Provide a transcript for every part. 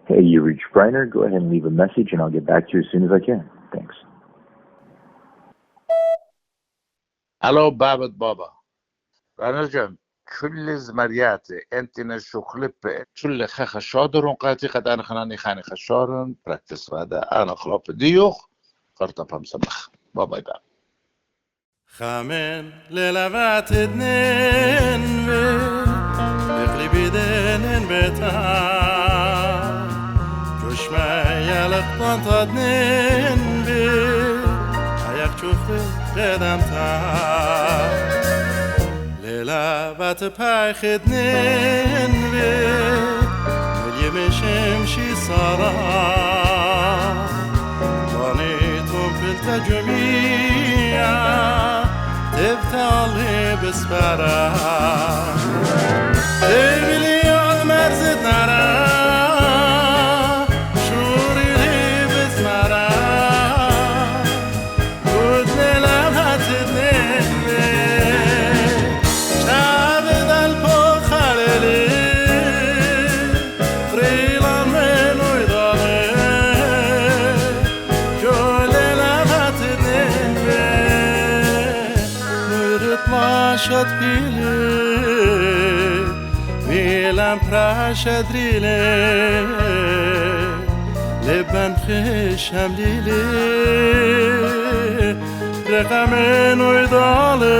Hey, you reached Briner. Go ahead and leave a message, and I'll get back to you as soon as I can. Thanks. الو بابا رانجم كل زمريات انت نشو خلب كل خخ شادرون قاتي قد انا خناني خاني خشارن براكتس هذا انا خلاب ديوخ قرطب هم سمخ بابا يبقى خامن للوات اتنين اقلي بيدين بتا جوش ما يلق طنط اتنين هيك تشوف قدم تا للوات بايخ اتنين ملي مشم شي صرا ضانيتهم في التجميع تبتالي بسبرا تبلي عمر زد نرا شوري لي بسمرا قد للمها تدنين شعب دلبو خلالي خريلان من ويضالي جو للمها تدنين شد بیلی میلم پرشدریله لبن خشم لیلی رقم نوی داله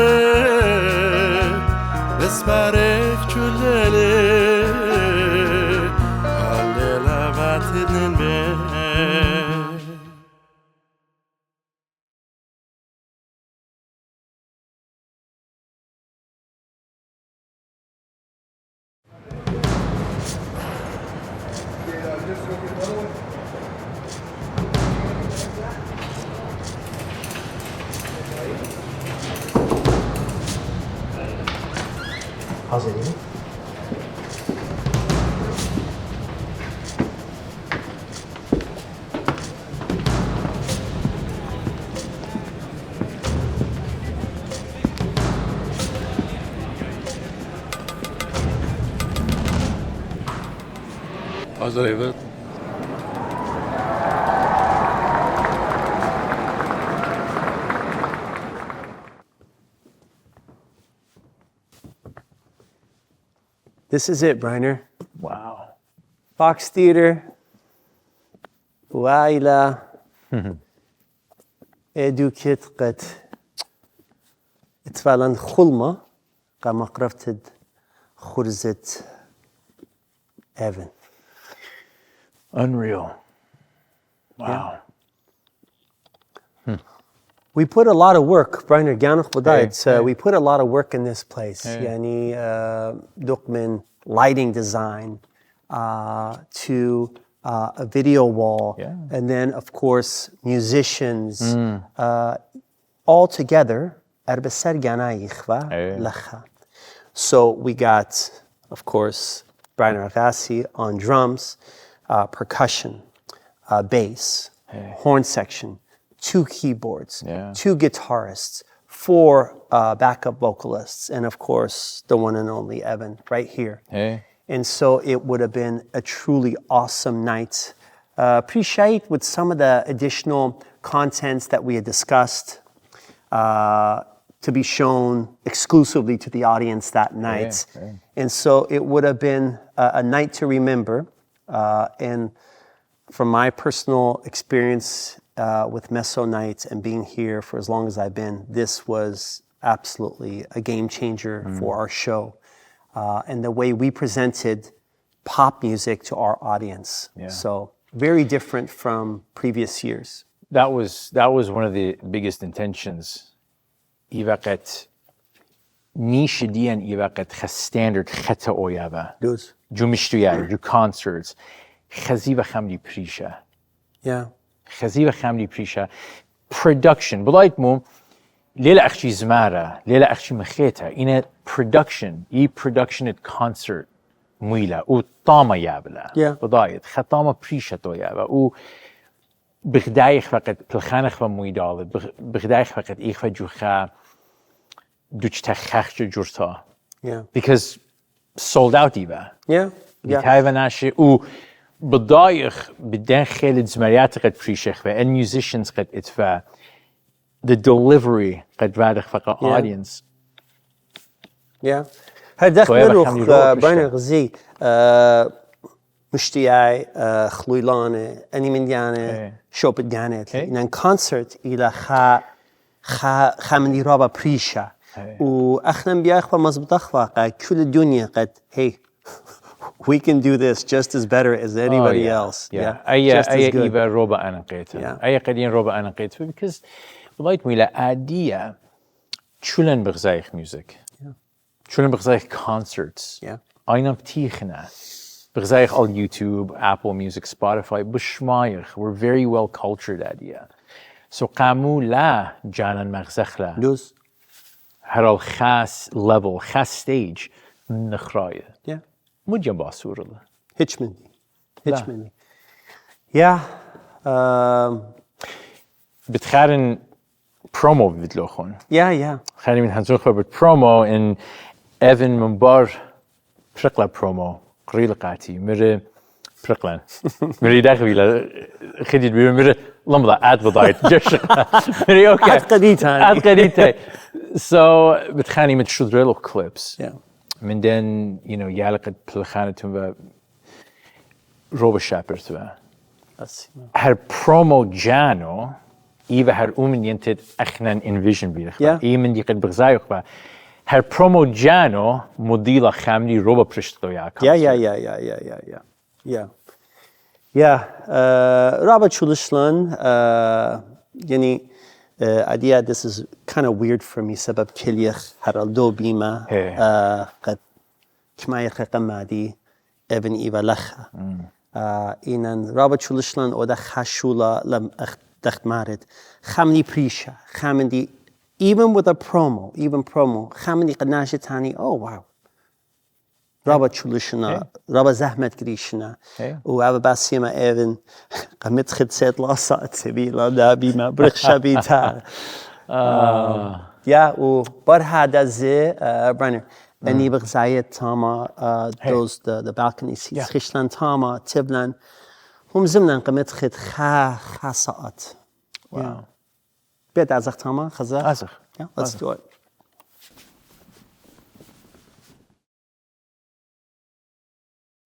بسپرک چولیلی حال لبت ننبه How's it eating? How's it? This is it, Briner. Wow. Fox Theater, Waila, Edukit قد اتفعلن خلمة قام قرفتد خرزت Evin. Unreal. Wow. Yeah. We put a lot of work, Briner Ganach Badai, we put a lot of work in this place. Yani Dukman lighting design to a video wall, and then of course musicians all together. So we got, of course, Evin Agassi on drums, percussion, bass, horn section, 2 keyboards, 2 guitarists, 4 backup vocalists, and of course the one and only Evin right here. And so it would have been a truly awesome night. Appreciate with some of the additional contents that we had discussed to be shown exclusively to the audience that night. And so it would have been a night to remember. And from my personal experience with Meso Nights and being here for as long as I've been, this was absolutely a game changer for our show. And the way we presented pop music to our audience. So very different from previous years. That was one of the biggest intentions. Ivaqat niche dian ivaqat standard khata oyava. Does. Jumishtuya, ju concerts. Khaziva khamli prisha. Yeah. Khaziva khamli prisha. Production. Bulaik mum lela akhshi zmara, lela akhshi makheta. In a production, production at concert. Muila u tama yabla. Budayet khatama prisha to yava u بغدايخ فقط بالخانخ ومويدال بغدايخ فقط إخوة جوخا دوش تخخ جورتا because sold out إيبا yeah بتايفا ناشي و بضايق بدين خالد زمريات قد بريشخ and musicians قد اتفا the delivery قد رادخ فقا audience هردخ مروخ براين غزي مشتياي خلويلانه اني من ديانه شوب ديانه ان كونسرت الى خا من رابا بريشا واخنا بياخوا مزبطخ واقع كل الدنيا قد hey we can do this just as better as anybody else اي ايفا روبا انا قيتها اي قدين روبا انا قيتها because لايت ميلا اديا شولن بغزايخ ميوزك شولن بغزايخ concerts اينا بتيخنا بغزايخ all YouTube, Apple Music, Spotify بشمايخ we're very well cultured اديا so قامو لا جانا مغزخلا دوز هرال خاص level خاص stage نخرايه مجا باسور الله هيتشمني بتخارن برومو بتلوخون خلينا من هنزوخ بالبرومو ان ايفن من بار برقلا برومو قريل قاتي مرة برقلان مرة داخل إلى خديت بمرة لمضة عاد بضايت جش مرة أوكي عاد قديتها so بتخاني متشدرلو clips من دين يالقد بلخانتهم روبا شابر تبع هر برومو جانو إيفا هر أومن ينتد أخنا envisioned بيرخ إيمن دي قد بغزايق با هر برومو جانو مديلا خامني روبا برشتو رابط شولشلان يعني idea this is kind of weird for me سبب كليخ هرالدو بيما قد كمايخ قمادي ابن إيفا لخا إنن رابط شولشلان أو دا خاشولا لم دخت مارد خامني بريشا خامني even with a promo خامني قد ناشي تاني oh wow رابط شولشنا رابط زحمت قريشنا وعبا باسيما ايفن قمت خد سيد لاصات سبيلا دابي ما برخشا بيتا وبر هذا زي برانر اني بغزاية تاما those the balcony seats خشلان تاما تبلان هم زمنا قمت خد خاصات بيت ازخ تاما خزا ازخ let's do it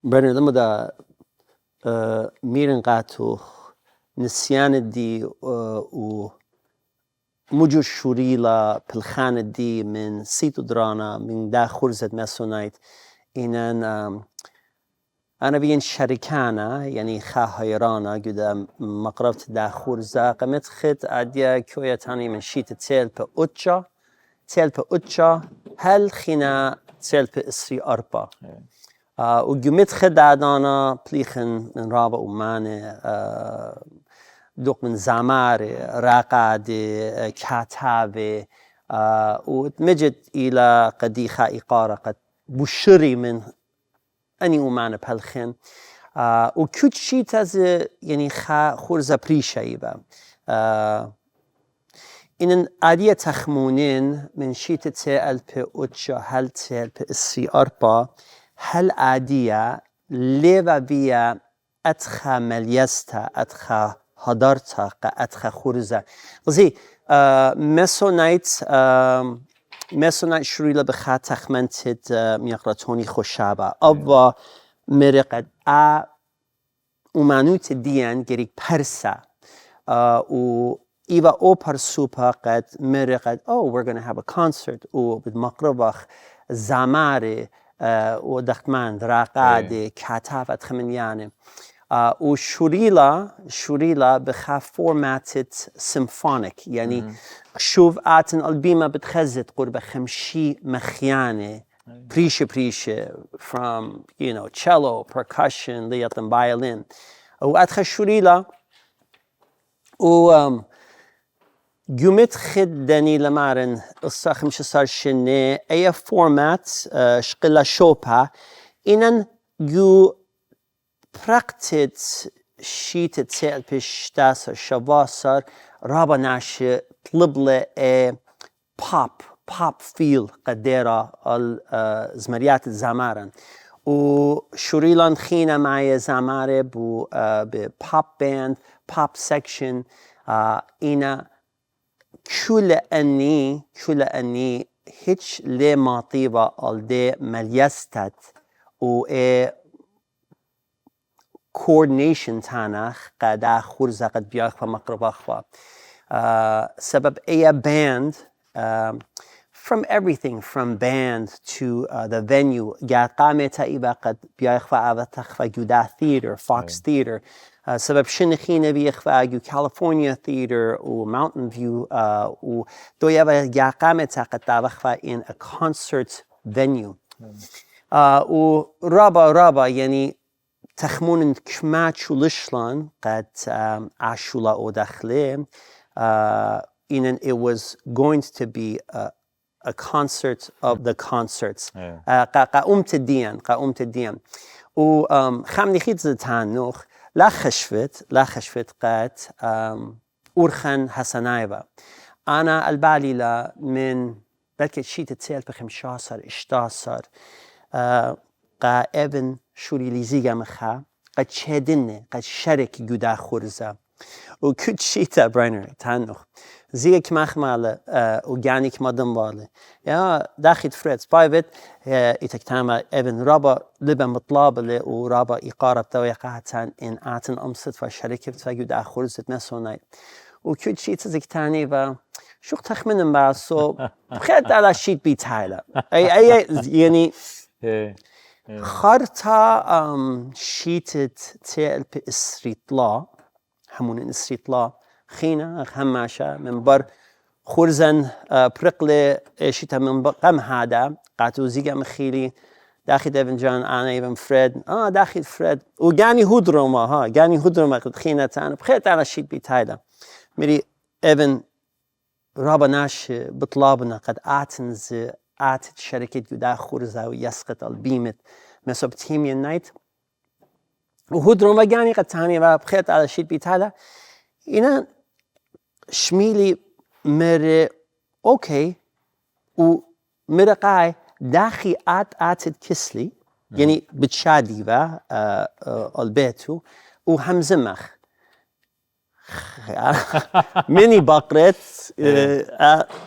برنر لما دا ميرن قاتو نسيان دي و مجو شوريلا بالخان دي من سيتو درانا من دا خرزة مسونايت إنن أنا بين شركانا يعني خاهيرانا قد مقربت دا خرزة قمت خد عديا كوية تاني من شيت تيل بأوتشا هل خينا تيل بإسري أربا وجمت خد عدانا بليخن من رابع ومانة دوق من زمار راقاد كاتابة وتمجد إلى قديخة إقارة قد بشري من أني ومانة بهالخن وكل شيء تاز يعني خورزة بريشة يبا إن عادية تخمونين من شيء تتسأل بأوتشا هل تسأل بإسري أربا هل عادية ليفا بيا أتخا مليستا أتخا هدارتا أتخا خورزة زي مسونايت شريلا بخات تخمنتد ميقراتوني خوشابا أبا مرقد ومانوت ديان جريك برسا و إيبا أو برسوبا قد مرقد we're gonna have a concert وبدمقربخ زماري ودختمان راقاد كاتافة خمنيانه وشوريلا بخا فورماتد سيمفونيك يعني شوف آتن البيمة بتخزت قرب 50 مخيانة بريشة from cello, percussion, ليطن violin وأدخل شوريلا جمت خدني لمارن الصاخم شصار شنة أي فورمات شقلا شوبها إنن جو براكتد شيت تسأل بشتاسر شواسر رابا ناشي طلبلة بوب فيل قديرة الزمريات الزمارن وشوريلان خينا معي زمارة ببوب باند بوب سكشن إنا كل أني هيتش لي ماطيبة الدي مليستت و coordination تانخ قد خورزة قد بياخ فمقربخ سبب أي band from everything from band to the venue قامت إبا قد بياخ فأبتخ جودا theater Fox Theater سبب شنخينا بيخ فاجو California Theater و Mountain View و دويا قامت قد تابخ in a concert venue و رابا يعني تخمون كماتشو لشلان قد عاشولا أو داخله it was going to be a concert of the concerts قاومت الدين و خامني خيت زتانوخ لا خشفت قد أورخن حسنايبا أنا البالي لا من بلكي شيت تسيل بخمشاسر اشتاسر قا إيفن شوري ليزيغا مخا قد شهدني قد شارك جودا خورزا وكنت شيتا براينر تانوخ زيك مخمالة وجانيك مدن بالي يا داخل فريدز بايبت إتكتاما إيفن رابا لبا مطلابلي ورابا إقارة تويقاتان إن آتن أمست فشاركت فجودا خورزة مسوناي وكنت شيتا زيك تاني و شو تخمن باسو بخير على شيت بيتايلا أي يعني خارتا شيتت تيل بإسريطلا همون إسريطلا خينا هماشا من بر خورزن برقلي شيتا من قم هذا قاتو زيجا مخيلي داخل إيفن جان أنا إيفن فريد داخل فريد وجاني هودروما جاني هودروما قد خينا تانا بخير على شيت بيتايلا مري إيفن رابا ناش بطلابنا قد آتت شركة جدا خورزة ويسقط البيمت مسوبتيميا نايت وهدرو مجاني قد تاني وبخيط على شيت بيتالا إنا شميلي مر أوكي ومرقاي داخي آتت كسلي يعني بتشادي البيتو وهمزمخ مني بقرت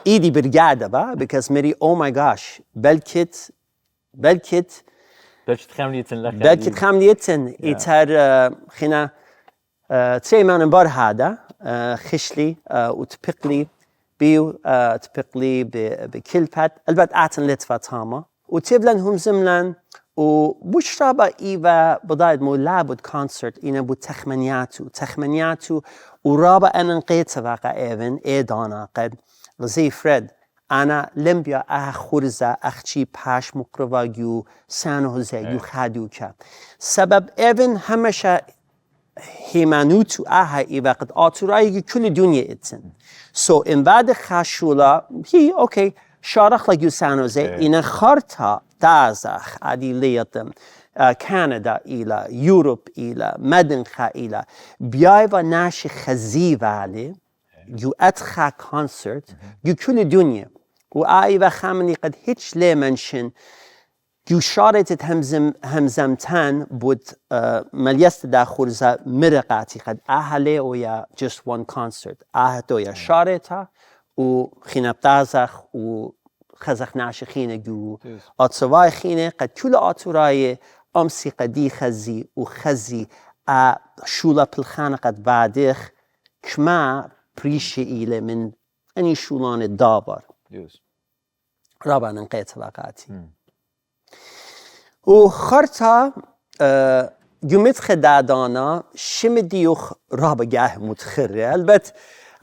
ايدي برقادة because مري oh my gosh بلكت خامليتن إتر خنا تسيمان بار هذا خشلي وتبقلي بيو تبقلي بكلبات البت آتن لتفا تاما وتبلن هم زملن وبشرابا إيفا بدايد مو لابد كونسرت إنا بو تخمنياتو ورابا أنا نقيت واقع إيفن إيدانا قد زي فريد أنا لمبيا خورزة أختي باش مقربا جو سانوزة جو خادوكا سبب إيفن همشا هيمانوتو إيفا قد آتوراي كل دنيا إتن إن بعد خاشولا هي أوكي شارخ لجو سانوزة إنا خارتا تازخ عدي ليتم كندا إلى يوروب إلى مدنخا إلى بيايفا ناشي خزيف علي جو أتخا كونسرت جو كل الدنيا وآيفا خامني قد هيتش لي منشن جو شارتت همزمتان بود مليست دا خورزا مرقاتي قد أهلي ويا just one concert أهتو يا شارتا وخيناب تازخ خزخ ناش خينه جو آتسواي خينه قد كل آتوراي أمسي قدي خزي وخزي شولا بالخانة قد بعدخ كما بريشي إلي من أني شولان الدابر رابع ننقيت باقاتي وخرطة جمت خدادانا شمديوخ رابع جاه متخرة البت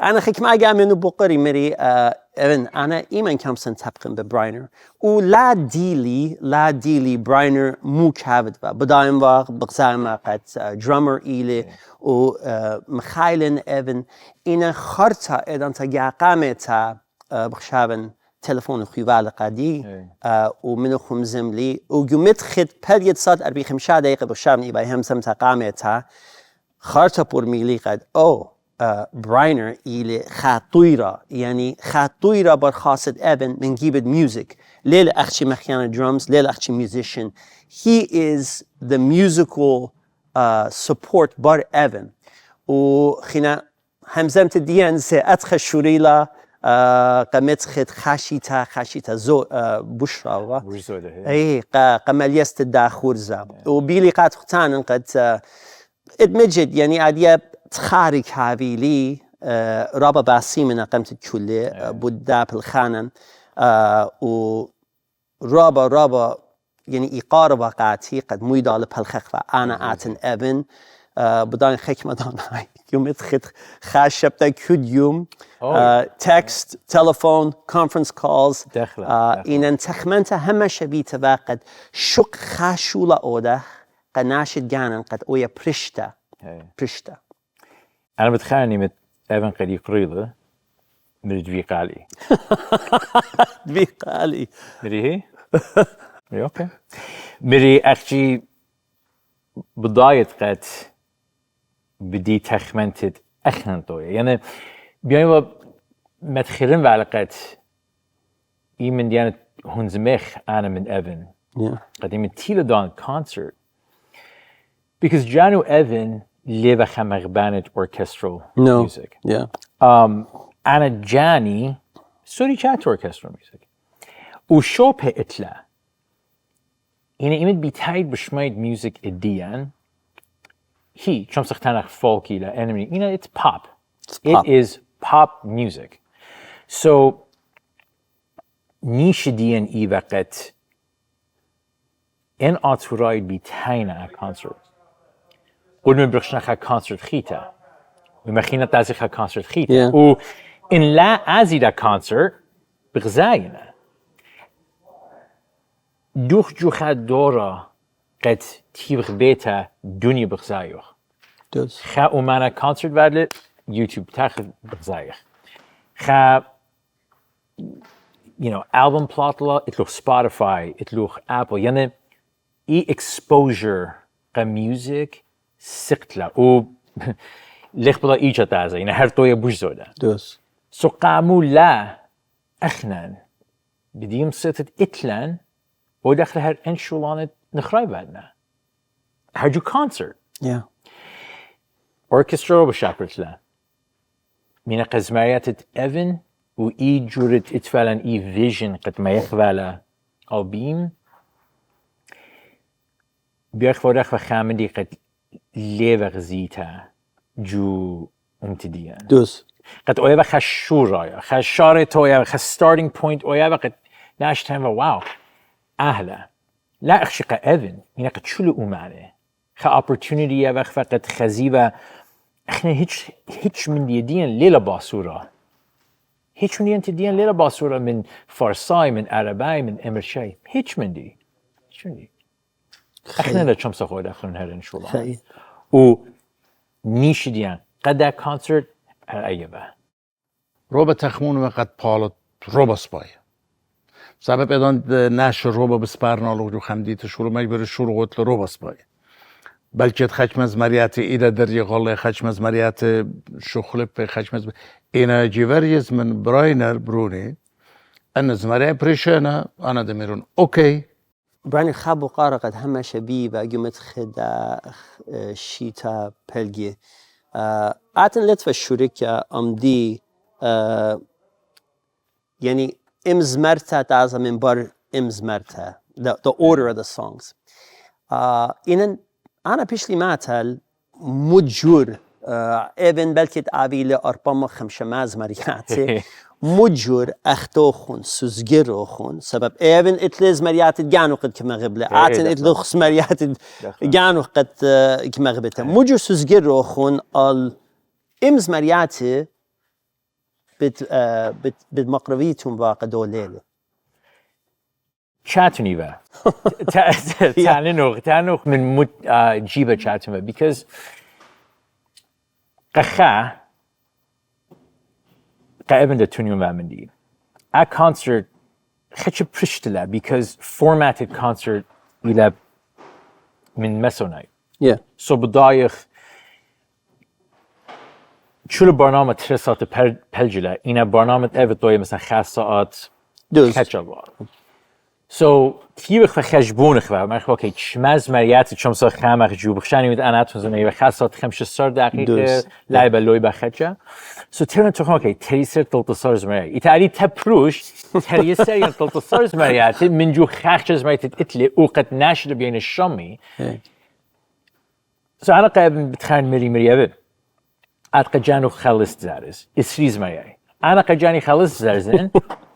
أنا خيك ما جا منو بقري مري إيفن أنا إيمان كم سنة تبقين ببراينر ولا ديلي براينر مو كافد بدايم واق بقزايم قد درامر إلي ومخايلن إيفن إنا خرطة إذا تجا قامتا بخشابن تلفون خيوال قدي ومنو خمزم لي وجمت خد بريد صاد 45 دقيقة بخشابن إبا هم سمتا قامتا خرطة برميلي قد براينر إلي خاطويرة يعني خاطويرة برخاصة إبن من جيبت ميوزك Lele Achi Machiana drums, Lele Achi musician. He is the musical support bar Evin. وخنا همزمت ديان سي أدخل شوريلا قمت خد خاشيتا زو بشرا اي قماليست الداخورزا وبيلي قد ختان قد ادمجد يعني اديا تخارج هافيلي رابا باسي من قمت الكلية بودا بالخانم و رابا يعني إقارة وقعتي قد مويدال بالخخفة أنا آتن إيفن بدان خكمة دان هاي يوم اتخذ خاشبتا كل يوم text, telephone, conference calls إن انتخمنت هم شبيت وقد شق خاشولة أوده قد ناشد جانا قد أويا برشتا أنا بتخاني مت إيفن قد يقريضه مري دويقالي دويقالي مري هي؟ مري أوكي مري أختي بداية قد بدي تخمنتت أخنن طوية يعني بيانوا متخيرين بعلاقات من ديانة هنزمخ أنا من إيفن قد من تيلا دان concert because جانو إيفن ليبا خمغبانة orchestral music أنا جاني سوري شات orchestral music وشوبه إتلا يعني إيمت بيتايد بشمايد music الديان هي شمس ختانك فولكي لا انمي it's pop. It is pop music. So نيشدين اي وقت ان اتورايد بيتاينا كونسرت ودمن برخشنا كونسرت خيتا ومخينا تازي كونسرت خيتا و ان لا ازيدا كونسرت بغزاينا دوخ جوخا دورا قد تيبغ بيتا دنيا بغزايوخ خا ومانا كونسرت فادلت يوتيوب تاخذ بغزايخ خا album plotla اتلوخ سبوتيفاي اتلوخ ابل يعني اي exposure قا ميوزك سقتلا و ليخ بلا ايجا تازا يعني هرتويا بوش زودا سو قامو لا اخنان بديم ستت اتلان وداخل هر انشولانت نخراي بعدنا هرجو كونسرت اوركسترا بشاكرت لا من قزماريات إيفن وإي جورت اتفعلا إي فيجن قد ما يخوالا ألبيم بيخورخ وخامدي قد ليوغ زيتا جو امتديان قد أويبا خشورا خشارة تويا خستارتنج بوينت أويبا قد ناشتهم واو أهلا لا أخشق إيفن من قد شلو أمانه خا opportunity يا قد خزيبة احنا هيتش من ديان ليلة باسورة هيتش من ديان ليلة باسورة من فارساي من عرباي من امرشاي هيتش من دي احنا لا شمس خود اخرن هذا ان شاء الله و نيش ديان قد كونسرت ايبا روبا تخمون وقت بالت روبا سباي سبب ادان نش روبا بسپرنالو جو خمدیت شروع مجبور شروع قتل روبا سباي بلکه خشم از مریات ایده در یقال خشم از مریات شخلپ خشم از اینا جیوریز من براینر برونی ان از مریات پریشانه انا دمیرون اوکی براني خاب وقارة قد هم شبيبة قمت خدا شيتا بلجي آتن لطف الشركة أمدي يعني إمزمرتا تعزى من بار إمزمرتا the order of the songs إنن أنا بيشلي ماتل مجور إيفن بلكت آبيل أربعة خمسة مزمريات مجور أختوخون سوزجروخون سبب إيفن إتلز مريات جانو قد كما قبله عاتن إتلوخ مريات جانو قد كما قبته مجور سوزجروخون ال إمز مريات بالمقربيتهم باقي دوليله چاتونی و تانوخ من جیبه چاتون و because قخا قابل دتونیون و من دی a concert خچ پرشتلا because formatted concert إلى من مسوناي so بدايخ شو برنامج 3 ساعت پلجلا اینا برنامج اوتوی مثلا 5 ساعت خچ الوار So كيف خشبون خبا ما خو كي شماز مريات شمس خام خجوب خشاني ود انا تون زني خاصات 15 دقيقه لايبه لوي بخجا so ترن تو اوكي تريسر 13 مريات ايتالي تبروش تريسر 13 مريات من جو خاخش مريات اتلي وقت ناشر بين الشمي so انا قاعد بتخان مريابه اتق جانو خلص زارز اسريز مريات انا قجاني خلص زارزن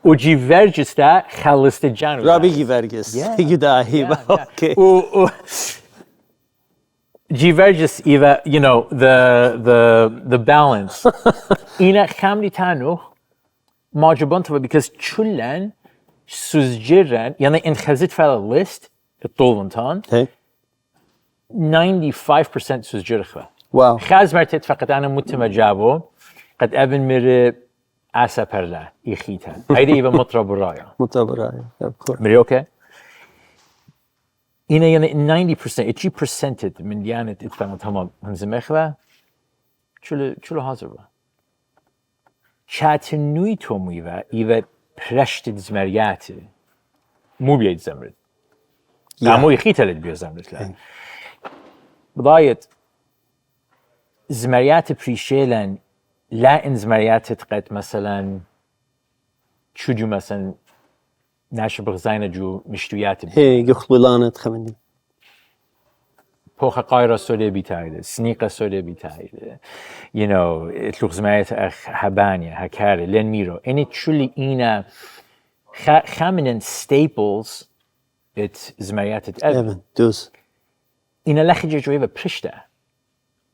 وجي فيرجس تا خلص جانو رابي فيرجس يداهي اوكي جي فيرجس ايفا you know the balance اينا خامني تانو ما جبنتو because چولن سوزجرن يعني ان خزت فعلا ليست الطولنتان 95% سوزجرخوا واو خاز مرتت فقط انا متمجابو قد ابن مر اسابرلا يخيتا هيدي ايفا مطرب الرايه مري اوكي إنا يعني 90% من ديانة إتفاهم تمام هنزمخوا شلو هازر با شات نوي توميوا إيفا برشت زمريات مو بيد زمرد مو يخيتا لد بيو زمرد لا بضاية زمريات بريشيلن لا إن زمريات تقت مثلا شو مثلا ناشر بغزاينة جو مشتويات هي يخلولانة تخمني بوخا قايرة سوريا بيتايدة سنيقة سوريا بيتايدة you know اتلوغ زمريات أخ هبانيا هكاري لين ميرو إني تشولي إينا خامنن staples ات زمريات ات ايفن دوس إينا لخجة جويبا برشتا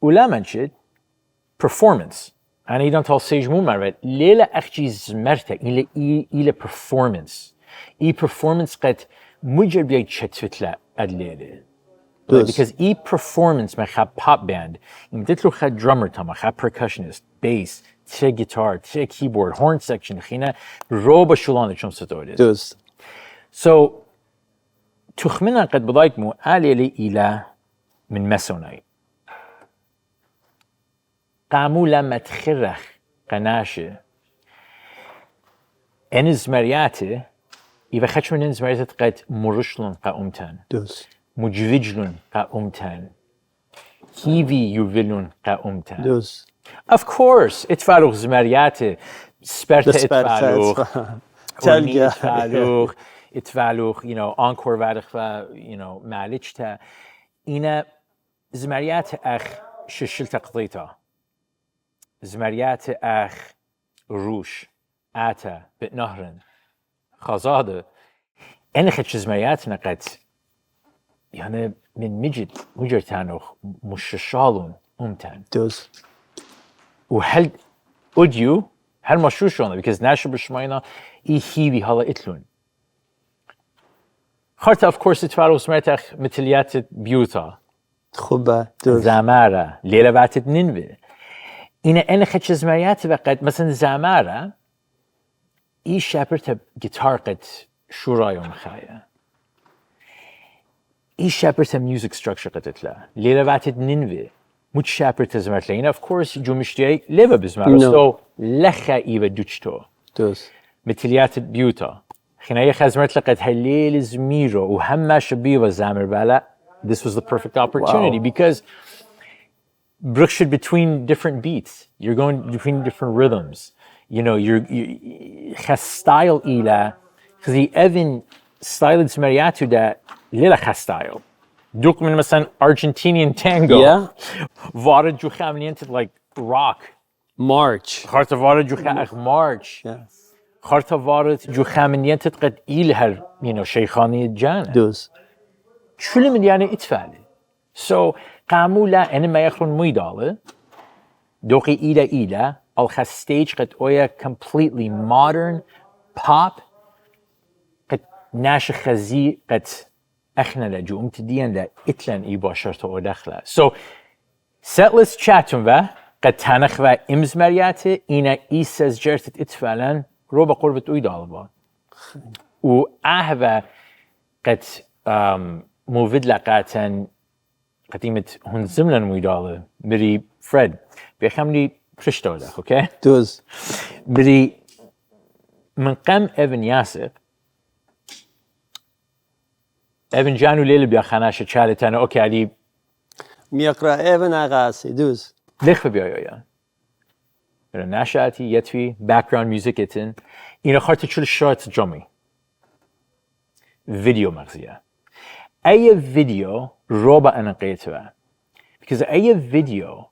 ولا منشد performance أنا إيدان تال سيج مو مرات ليلة أخجي زمرتا إلى performance performance قد مجر بيجي تشتفت الليلة because performance ما خا pop band يمدتلو خا drummer تما خا percussionist bass تي guitar تي keyboard horn section خينا روبا شولانة شمس توريد دوس so تخمنا قد بضايت مو آليلي إلى من مسوناي قامو لما تخرخ قناشة انز مرياته إذا خدش من انز مرياته قد مرشلون قاومتان دوس مجوجلون قاومتان كيفي يوفلون قاومتان دوس of course اتفاروخ زمرياته سبرتا اتفاروخ تلقى اتفاروخ اتفاروخ you know encore وارخ you know معلجتا إنا زمرياته أخ ششل تقضيتا زمرياته أخ روش آتا بنهرن خزاده أنا خدش زمرياتنا قد يعني من مجرتانوخ مششالون أمتان دوس وهل أوديو هل مشوشونه because ناشر بشماينا هيبي هلا إتلون خارتا of course اتفارو زمرياتك مثليات بيوتا خبا دوس زامارة ليلة باتت ننوي أنا خدش زمرياتي بقد مثلا زامارة شابرت جيتار قد شو رايهم خايا شابرت ميوزك ستراكشر قد تلا ليلة باتت ننوي مش شابرت زمرت لينا of course جو مشتري ليبا بزمارة so لخا إيبا دوشتو دوس مثليات بيوتا خنايا خزمرت لقد هالليل زميرو وهم شبيبا زامر بالا this was the perfect opportunity because Brookshire between different beats. You're going between different rhythms. You know, you has style ila. Because the Evin style is mariatu that lila has style. Duk min مثلا Argentinian tango. Yeah. Vara jucha mniented like rock. March. Kharta vara jucha march. Yeah. Kharta vara jucha mniented قد إلهر you know شيخاني الجانة. دوس شو من يعني إتفالي. So قامولا أنا ما يخرون ميدالة دوقي إلى الخ stage قد أويا completely modern pop قد ناش خزي قد إحنا لجو أمتدين لا إتلن إباشرته أو دخله so set list chatهم با قد تنخ و إمز مرياته إنا إيساز جرتت إتفالن روبا قربة أويدالة با و أهوى قد موفد لقاتن قديمة هون زملن ميدالة بري فريد بيخمني برشتو لك اوكي دوز بري من قام ايفن ياسر Evin جانو ليلة بيا خناشة شالت أنا أوكي علي ميقرأ إيفن أغاسي دوز لخ بيا يا ناشاتي يتفي background music إتن إنا خارت شو الشارت جمي فيديو مغزية أي فيديو روبا أنا قيتها because أي فيديو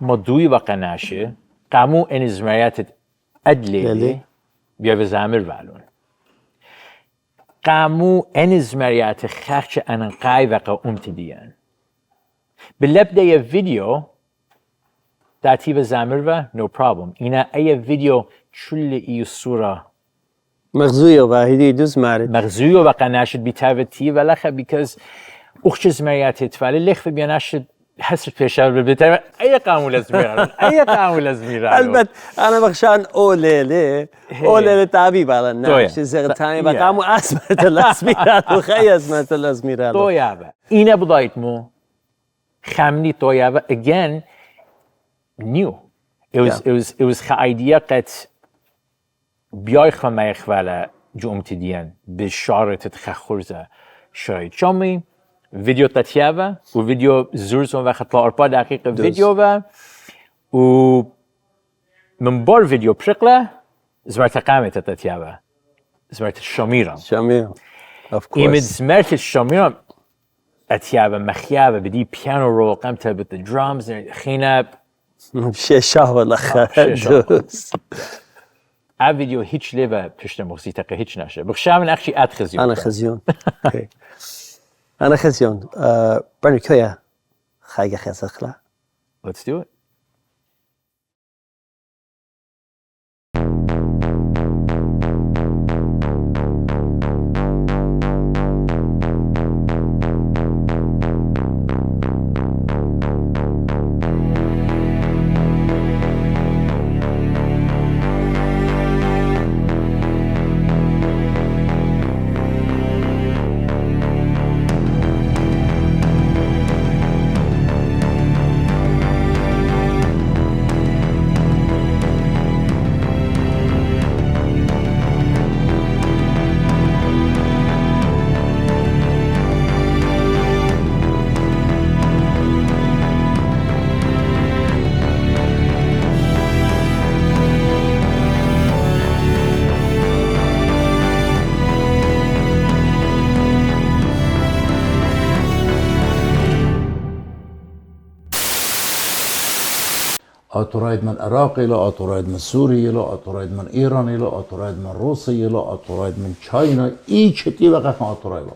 مضوي وقناشة قامو إن إزماريات أدلي بيا بزامر بالون قامو إن إزماريات خارج أنا قاي وقا أمتديان باللبدا يا فيديو تأتي بزامر no problem إنا أي فيديو شل إيو صورة مغزوية واحدي دوز مارد مغزوية وقناشة بتاوتي ولخا because أخش إزماريات تفعل لخ بياناشة حسب بيشار بالبتاع أي قامو لازميران أي قامو لازميران البت أنا بخشان أوليلي تعبيب على الناس زغتاني بقامو أسمت الأزميرات وخي أسمت الأزميرات طويابا إنا بدايت مو خامني طويابا again new it was idea قت بيايخ ما يخوالا جو امتديان بالشعر تتخخرزة شايد شامي فيديو تاتيابا وفيديو زورزون وقت 4 دقيقة فيديو و من بار فيديو بشكله زمرت قامت تاتيابا زمرت الشاميرا of course إيمد زمرت الشاميرا أتيابا مخيابا بدي بيانو رول قمتها with the drums خينا شاشة ولا دوز فيديو هيتش ليفا بشت موسيقى هيتش ناشة بخشام من أخشي أتخزيون أنا خزيون برني كويا خايقة خيزخلا let's do it أطرايد من العراق إلى أطرايد من سوريا إلى أطرايد من إيران إلى أطرايد من روسيا إلى أطرايد من تشاينا إيش تي وقف أطرايد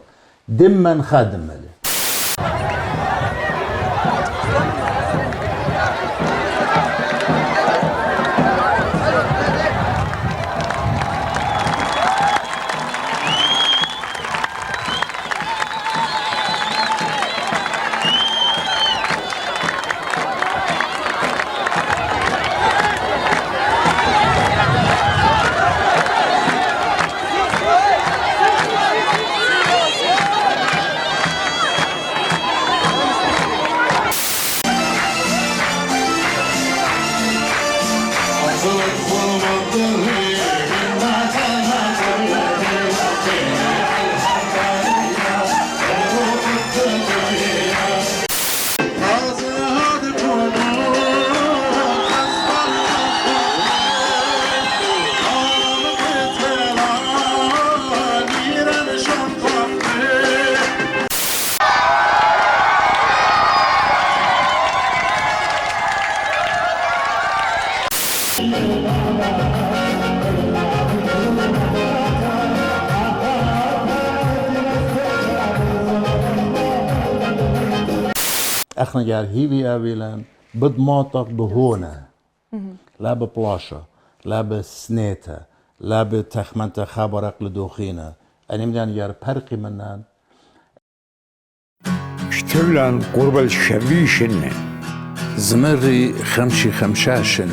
دمن خادم ملي احنا جار هيبي ابيلان بضماطق بهونه لا ببلاشة لا بسنيتا لا بتخمنت خبرق لدوخينا أنا مدان جار برقي منان شتولان قرب الشبيشن زمري خمشي خمشاشن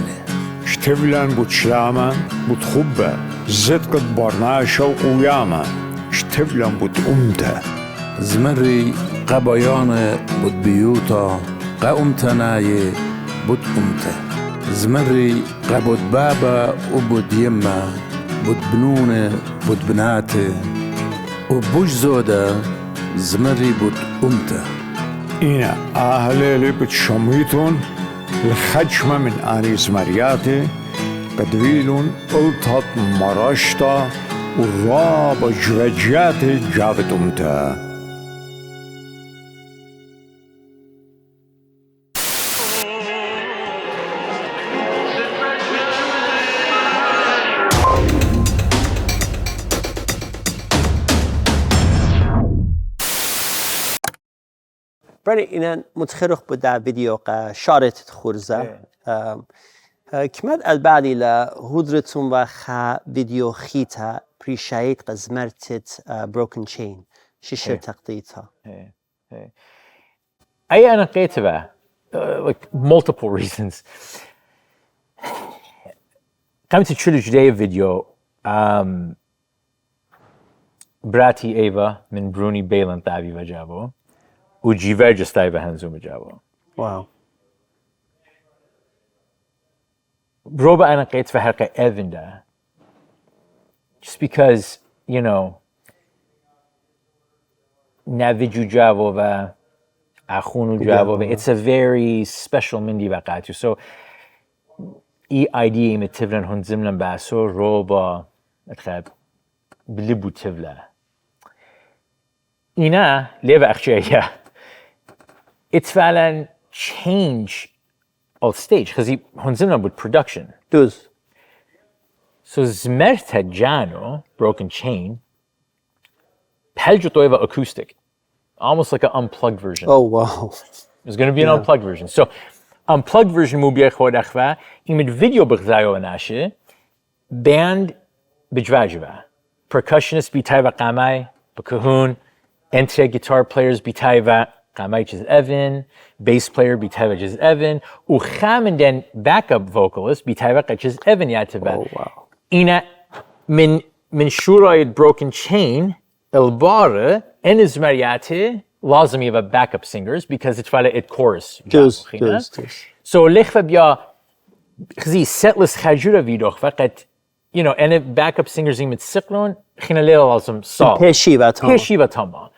شتولان بوتشلامان بوتخبة زدقت برناشا وقوياما شتولان بوتأمتا زمري قبيان بود بيوتا قاومتناي بود أمتا زمري قبود بابا وبود يما بود بنونة بود بناتي وبوش زودا زمري بود أمته إنا أهلي بتشميتون الخجمة من آني زمرياتي قدويلون ألطت مراشتا والراب جوجياتي جابت أمته. برای این متخرخ بوده ویدیو که شارت خورزه کمد البعلی لهودرتون و خا ویدیو خیتا پریشایت قزمرتت بروكن تشين شو تقطيتها أي أنا قيتها like multiple reasons. قمت تشيل جديد فيديو براتي إيفا من بروني بيلان تابي وجابو وجيفرجس تابي هنزوم جابو. واو. روبا أنا قيت في حلقة إيفن ده just because you know نافيجو جابو و أخونو جابو و it's a very special مندي بقاتو so idea متفلن هون زمن باسو روبا اتخاب بلبو تفلا إنا ليبا أخشيها it's فعلا change on stage خزي هون زمن بود production دوز so زمرتها جانو broken chain بحلجو طويبا acoustic almost like an unplugged version. Oh wow. There's going to be an unplugged version. So unplugged version مو بيا خود أخوة إيمد فيديو بغزايو وناشي band بجواجبا percussionist بيتايبا قاماي بكهون entry guitar players بيتايبا قاماي جز Evin bass player بيتايبا جز Evin وخامن backup vocalist بيتايبا جز Evin ياتبا Oh wow. إينا من شوراي broken chain البارة إن زمرياتي لازم يبقى backup singers because it's فعلا it chorus. دوز. So لخفة بيا خزي setlist خاجورة فيدوخ فقط you know إن backup singers يمت سقلون خينا ليلة لازم صار. بيشيبة تاما.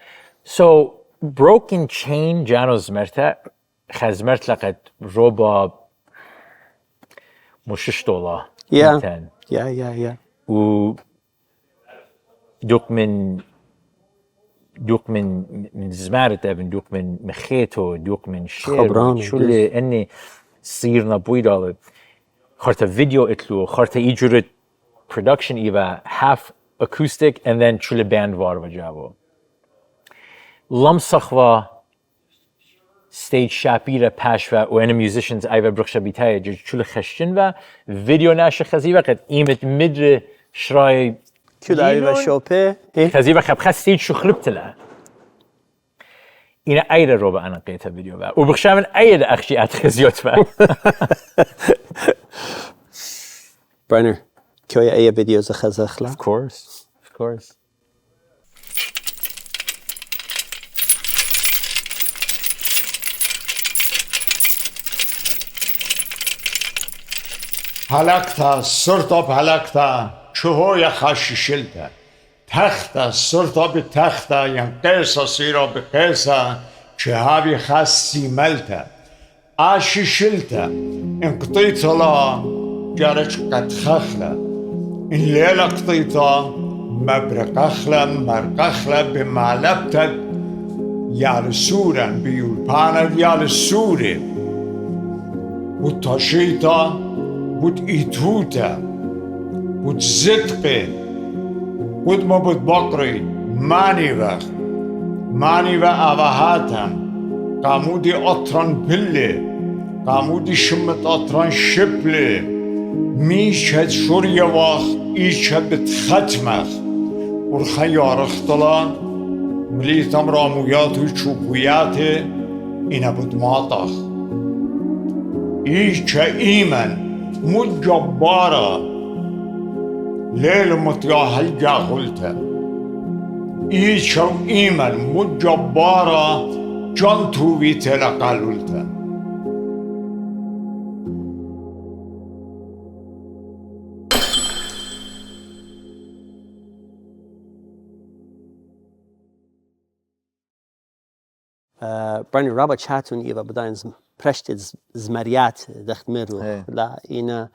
So broken chain جانو زمرتا خزمرت لقد روبا مششتولا. Yeah. و دوك من زمارة ابن دوك من مخيتو دوك من شير شو اللي اني صيرنا بويدال خرطة فيديو اتلو خرطة ايجورت production ايفا half acoustic and then شو اللي band وار وجابو لمسخوا stage شابيرة باشفا وانا musicians ايفا برخشة بيتايا شو اللي خشنوا فيديو ناشا خزيبا قد ايمت مدر شراي كده شوبه خزيبا خب ستيج شو خلبت له إنا أيضا روبا أنا قيتها فيديو بقى وبخشامن أيضا أخشي أتخزيوت بقى براينر كوية أي فيديو زخزخلا Of course هلكتا سرطة بهلكتا شهوية خاششلتا تختا سرطة بتختا ينقيسا سيرا بقيسا شهابي خاسي ملتا عاششلتا انقطيتا لا جارج قد خخلا إن ليلة قطيتا مبرقخلا مرقخلا بمعلبتا يالسورا بيولبانا يالسوري وطاشيتا بود إيتوتا بود زدقي بود ما بود بقري ماني و أبهاتم قامودي أطران بلي قامودي شمت أطران شبلي ميش هد شوريا واخ إيش هد بتختمخ ورخي يارختلا مليتم رامويات وشوبوياتي إنا بود ماطخ إيش إيمن مجبارة ليل متياهل جاغلتا إيشو إيمن مجبارة جانتو بيتلقالولتا براني رابا تشاتون إيفا بداين برشت زمريات دخت ميرلو لا إنا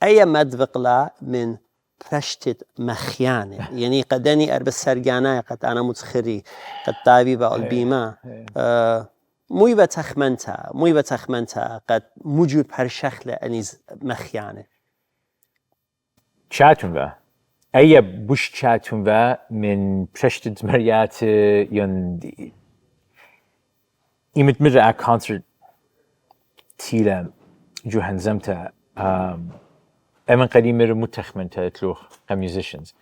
أي مدفقلا من برشت مخيانة يعني قدني أربس سرقانا قد أنا متخري قد طبيبة البيما موي بتخمنتا قد موجود برشخلة أنيز مخيانة تشاتون با أي بوش تشاتون با من برشت زمريات يندي إيمت مرة على كونسرت تيلا جو هنزمتا أمن قديم مرة متخمنتا تلوخ كميوزيشنز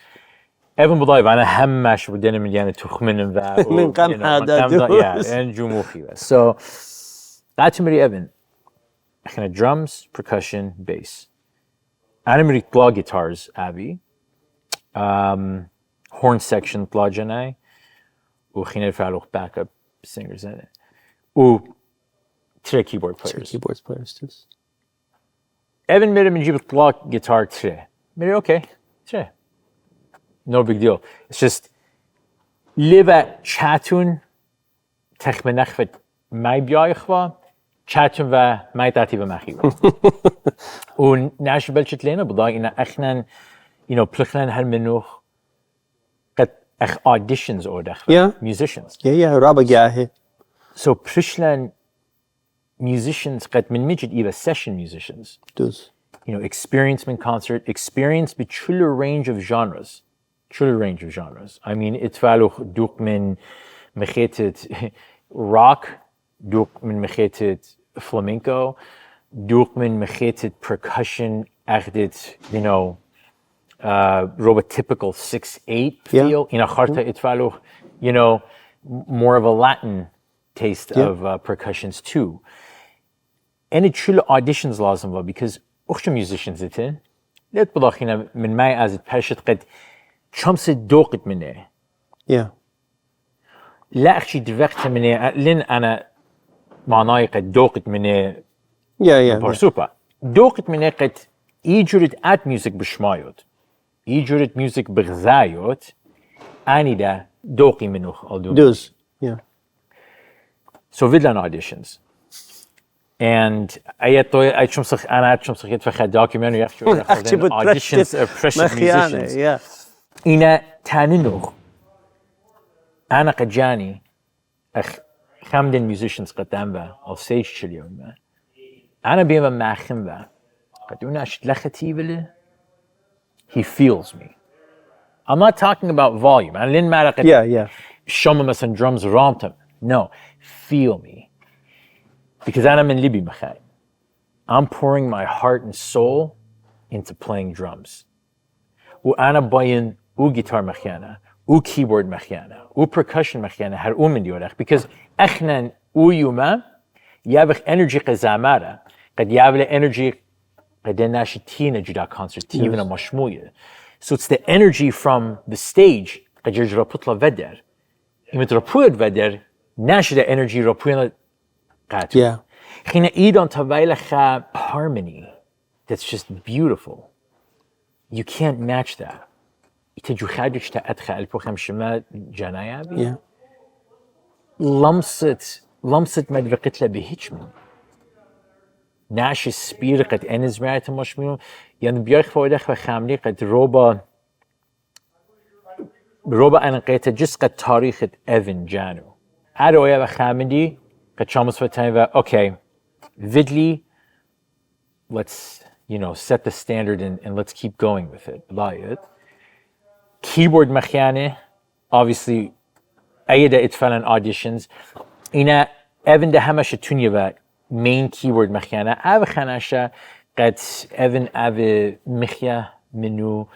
أبن بضايب أنا هم ماش بدنا من يعني تخمن ذا من قام هذا دوس يعني جموخي بس so قاعد مري أبن إحنا drums percussion bass أنا مري claw guitars أبي horn section claw جناي وخينا الفعلوخ backup singers أنا و three keyboard players too أبن مري من جيب claw guitar three مري okay three no big deal. It's just live at chatun techmenachvet my byaachva chatun va my tativa machiva. Un nash belchet lena bdag ina echnan pluchlan hal menuch qat ech auditions or musicians. Yeah raba gahe. So prishlan musicians qat min midget eva session musicians. Does. Experience min concert, experience bichular range of genres. Truly range of genres. I mean, it's valuch duk min mechetet rock, duk min mechetet flamenco, duk min mechetet percussion, achdit, robotypical 6/8 feel. In a harta it's valuch, more of a Latin taste of percussions too. And it truly auditions lazim because ukhsha musicians itin. Let balachina min mai as it peshet qed شمس دوقت منه. لا أخشي دفقت منه لين أنا معناي قد دوقت منه. برسوبة. دوقت منه قد إيجرت أت ميوزك بشمايوت. إيجرت ميوزك بغذايوت. أني دا دوقي منه دوز. So vidlan auditions. And I شمسخ أنا شمسخ يتفخ documentary auditions of precious musicians. إنا تانينوخ أنا قجاني خمدن musicians قدام با أو سيج شليون با أنا بيما معخم با قدونا أشتلختي بلي he feels me. I'm not talking about volume أنا لين ما رقد شوما مثلا drums رامتم no feel me because أنا من ليبي مخاي I'm pouring my heart and soul into playing drums وأنا باين guitar مخيانة keyboard مخيانة percussion مخيانة هر من ديورخ because اخنا يوما يابخ energy قزامارة قد يابل energy قد ناشي تينا جدا concert تينا مشموية so it's the energy from the stage قد يرجع بطلة فدر يمت ربوية فدر ناشي the energy ربوية قاتل خينا إيدان تبايلخ harmony that's just beautiful you can't match that تجو خارج تأدخل البوخم شما جنايا بي لمست مدفقت له بهيج من ناش السبير قد انز معت مش منو يعني بيرخ فودخ وخاملي قد روبا انا قيت جس قد تاريخ ايفن جانو ارويا وخامدي قد شامس فتاين اوكي فيدلي let's set the standard and let's keep going with it لايت keyboard مخيانة obviously أيدا اتفعلن auditions إنا Evin ده همش التونية main keyboard مخيانة أو خناشة قد Evin أو مخيا منو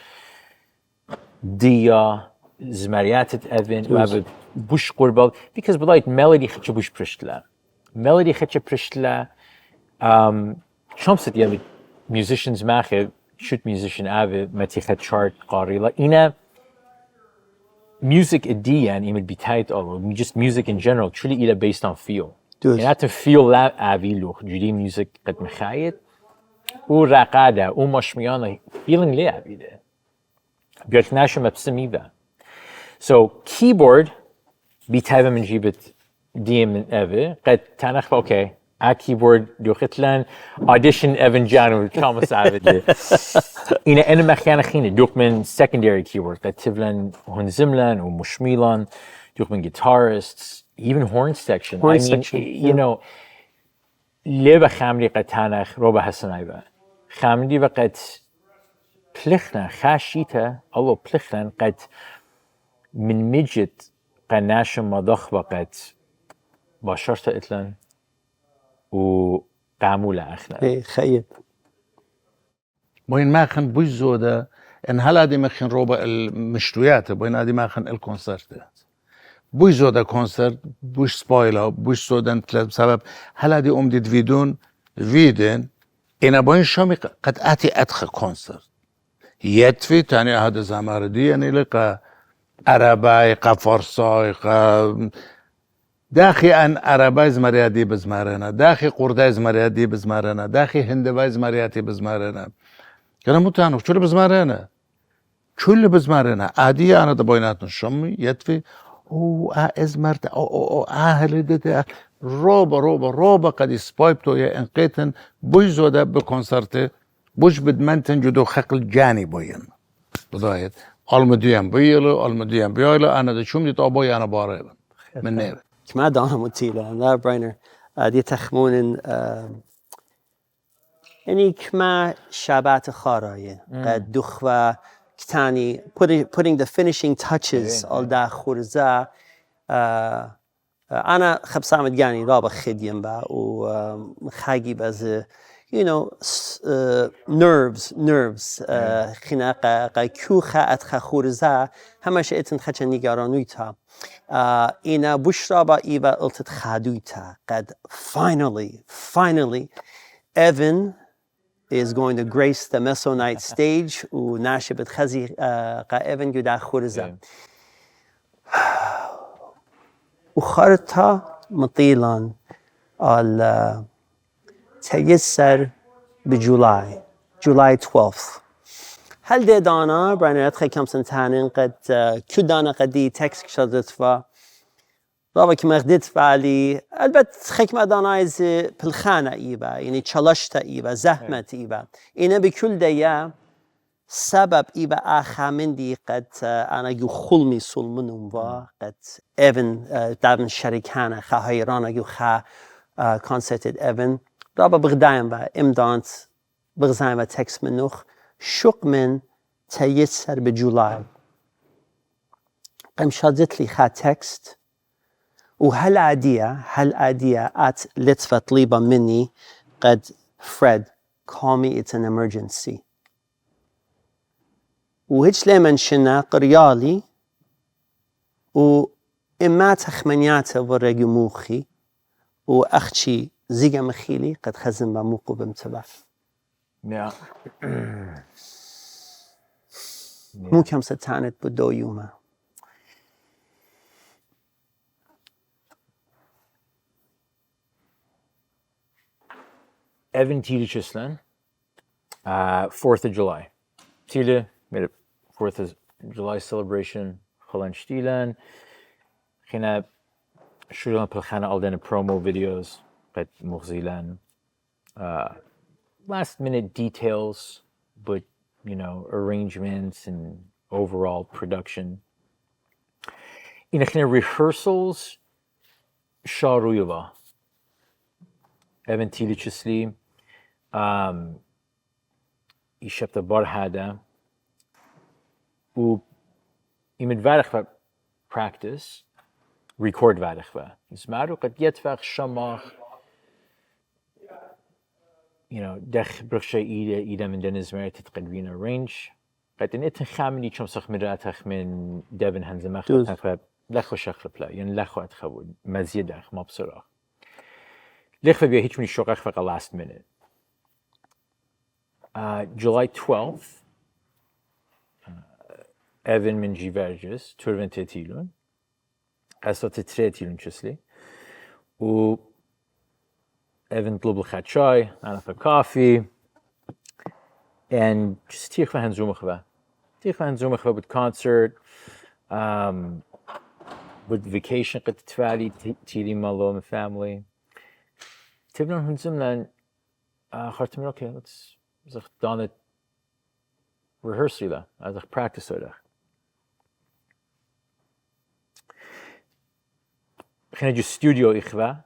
ديا زمريات Evin وأو بوش قربال because بلايت melody خدش بوش برشتلا melody خدش برشتلا شمست يلي musicians ماخي shoot musician أو متيخد chart قاري لا إنا music idea and even be tight or just music in general truly either based on feel. You have to feel that avilu جدي music قد مخايت ورقادة ومشميانة feeling ليه عبيده بيرتناشم بسميبا. So keyboard بيتابع من جيبت دي من أبي قد تنخ أوكي كيبورد دوختلن audition Evin جانو كم ساعد لي أنا ما خيانة خينة دوك من secondary keyboard قد تفلن هون زملن ومشميلن دوك من guitarists even horn section Horn I mean section, you know ليه خامري قد تنخ روبا حسنايبا خامري بقد بلخنا خاشيته أو بلخنا قد من مجد قناش مضخ وقد باشرت إتلن وقاموا أخنا إيه خيب بوين ماخن بوش زودا ان هلا دي ماخن روبا المشتويات بوين ادي ماخن الكونسرتات بوش زودا كونسرت بوش سبويلا بوش زودا بسبب هلا دي دي فيدون فيدن انا بوين شامي قد اتي ادخل كونسرت يتفي تاني هذا زمار دي يعني لقى عرباي قفرصاي داخي ان عرباي زمريادي بزمارنا داخي قرداي زمريادي بزمارنا داخي هندباي زمرياتي بزمارنا كلام متعنو شو اللي بزمارنا شو اللي بزمارنا عادية انا دبوينات نشمي يتفي او ازمرت او اهل روبا قد سبايبتو يا انقيتن بوش زودا بكونسرتي بوش بدمنتن جدو خقل جاني بوين بضايت المديان بيلو المديان بيلو انا دا شوم دي طابوي انا باريبا من نير كما دانا متيلة لا براينر دي تخمون يعني كما شابات خاراية قد دخوة كتاني putting the finishing touches all دا خورزا أنا خبصامت جاني رابا خديم با ومخاقي باز you know nerves خناقة قا كوخة أتخا خورزا همش اتن خدشا نيجارانويتا إنا بشرابا إيبا قلتت خادويتا قد finally Evin is going to grace the Mesonite stage وناشبت خزي قا Evin جدا خورزا وخرطها مطيلا على تيسر بجولاي جولاي 12th هل دي دانا برانا ادخل كم سنتانين قد كو دانا قدي تكست شدت فا رابا كما خدت فالي البت خيك ما دانا از بالخانة ايبا يعني تشالشتا ايبا زحمة ايبا اينا بكل ديا سبب ايبا اخا من دي قد انا جو خلمي سلمنهم و قد ايفن دابن شريكانا خا هيرانا جو خا كونسرتد ايفن رابا بغداين با امدانت بغزاين با تكست منوخ شق من تيسر بجولاي قم شادت لي خا تكست وهل عادية ات لطفة طليبة مني قد Fred call me it's an emergency وهيش لمن شنا قريالي وإما تخمنياته ورقي موخي وأختي زيجا مخيلي قد خزن بموقو بمتبف مو كم ستانت بدو يوما Evin Tila Chislan 4th of July Tila made a 4th of July celebration Khalan Shtilan Khina Shulan Palkhana Aldena promo videos Qed Mughzilan last minute details but you know arrangements and overall production in Khina rehearsals Sharuyava Evin Tila Chisli يشبت بار هذا و يمد فارغ practice record فارغ يسمعوا قد يتفق شماخ you know دخ برخشة إيدا من دنيز مرة تتقدرين arrange قد إن إتن خامني شمسخ مراتخ من دبن هنزمخ تنفع لخو شخل بلا يعني لخو أتخود مزيد أخ ما بصراخ لخو بيا هيش مني شوقخ فقا last minute July 12th, Evin من جيفرجس تورفن تيتيلون أصلا تتريتيلون شسلي و Evin طلب لخات شاي أنا في coffee and just تيخ فهن زوم خبا with concert with vacation قد تفعلي تيري مالو من family تبنون هنزمنا خرطم اوكي let's زخ دانت rehearsal لا زخ practice ولا خلينا نجي استوديو إخوة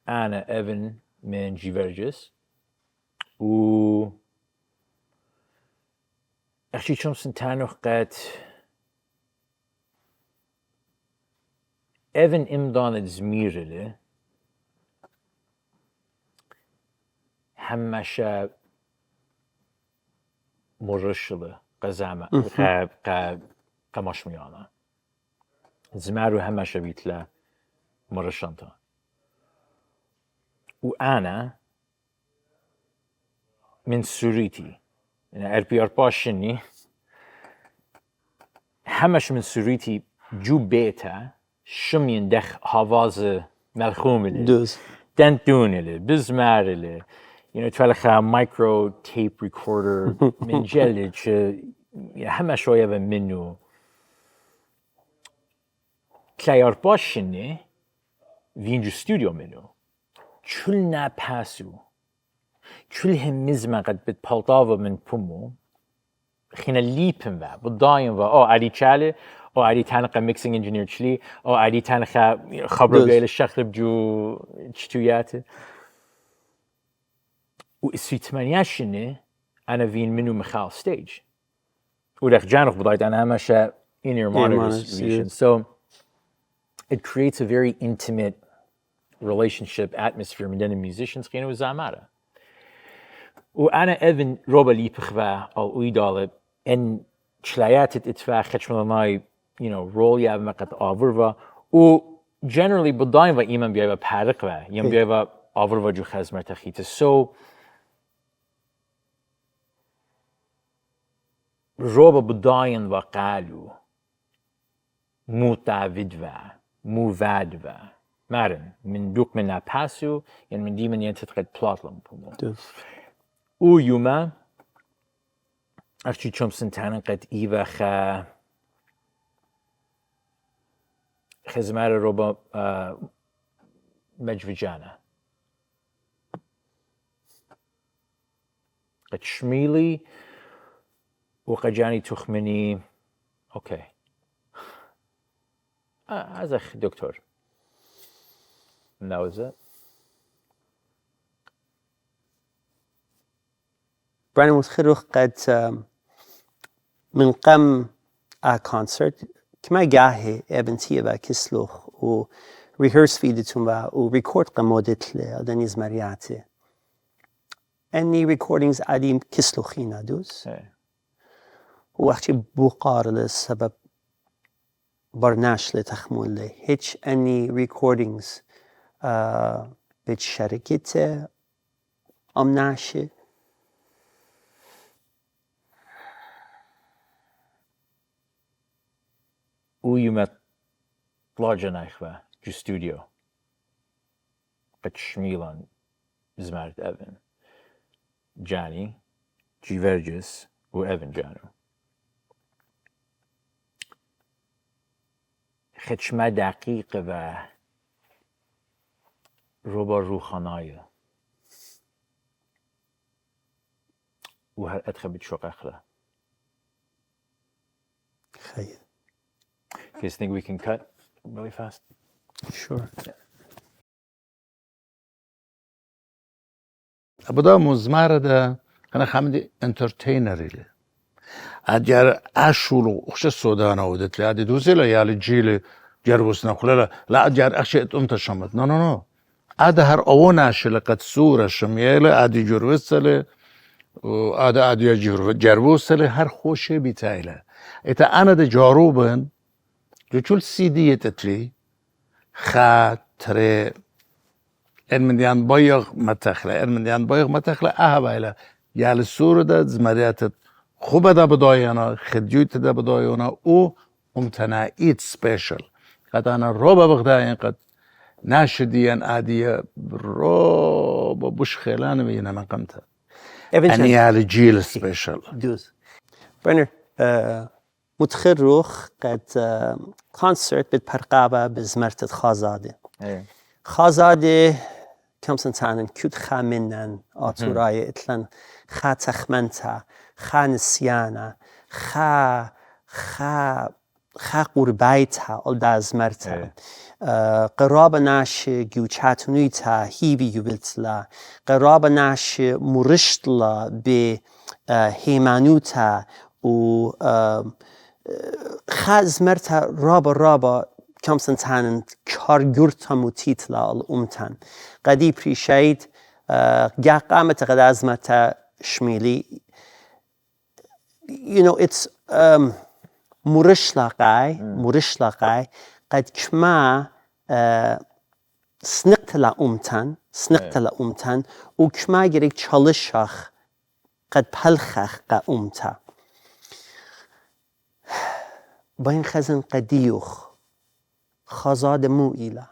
أنا إيفن من جيفرجس و أخشي شوم سنتانو قد إيفن إمدان زميرلي همشا مرشله قزامة قمشميانا زمارو همشا بيتلا مرشانتا وأنا من سوريتي يعني البي باشني همش من سوريتي جو بيتا شمين دخ هواز ملخوم لي دوز دنتون لي بزمار لي تفلخا مايكرو تيب ريكوردر من جلد همش شوية منه كلايار باشني وینجو استودیو منو چول نپاسو چول هم مزمن قد بد پالتاو من پومو خینا لیپم و بدایم و علی چاله علی تنقه میکسینگ انجینیر چلی علی تنقه خبر بیل الشخص بجو چتویاته و اسیتمانیاشنه أنا وين منو مخال stage ودخ جانوخ بدايت أنا همشا in your monitors vision. So it creates a very intimate relationship atmosphere من دين musicians كانوا زعمارة وأنا إيفن روبا لي بخوا أو ويدالب إن شلايات اتفاق خشمنا role يا مقت آوروا و generally بداين و إيمان بيا بارق و يم بيا آوروا جو خزمر تخيت. So روبا بداين و قالو متعود و مواد و مارن من دوك من نباسو يعني من دي من ينتقد بلاطلم بومو او يوما أرشي چوم سنتانن قد إيوه خزمار روبا مجوجانا قد شميلي وقجاني تخمني أوكي أزخ دكتور and that was it. Brian متخرج قد من قم كونسرت كما جاهي ابنتيه بكسلوخ و rehearse فيدتون و record قمودت له دنيز مرياتي any recordings عديم كسلوخينا دوس وقتی بقار لسبب برناش لتخمون له هیچ any recordings به شرکت ناشه او یومت طلاجة نايخوة جو ستوديو قد شميلان زمارت إيفن جاني جيفرجس و إيفن جانو خدشما دقيقة و روبا روخاناية و هر أدخل بتشوق أخرى. خير. You guys think we can cut really fast? Sure. أبدا مزمار ده أنا خامدي انترتينري له. أجر أشولو أخش السودان ودت لي أدي دوزيلا يا لجيل جربوس نقوله لا أجر أخشيت أمت شمت نو أده هر أونا شلقت سورة شميلة أدي جروسله وأده أدي جربوسله هر خوشه بيتايله. إتا أنا ده جاروبن جول سيدي تتلي خاطر المديان بايغ متخله أهبايله يال السورة ده زمريات خوبه ده بدايانا خديوت ده بدايانا او امتناعيت سبيشل قد انا روبا بغداين قد ناشديان عادية روبا بوش خيلان بينا من قمتها أني على جيل سبيشل دوز برنر متخرخ قد كونسرت بالبرقابة بزمرت خازادة. خازادة كم سنتان كود خامنن آتوراي إتلن خا تخمنتا خا نسيانا خا قربايتا الدازمرتا قرابة ناش جوچاتنويتا هيبي يبلتلا قرابة ناش مرشتلا ب هيمانوتا و خازمرتا رابا كم سنتان كارجورتا موتيتلا الأمتان قدي بريشايد جا قامت قد أزمتا شميلي you know it's مرش لاقاي قد كما سنقت لا أمتان وكما جريك تشالشخ قد بلخخ قا أمتا باين خزن قديوخ خازاد مو إله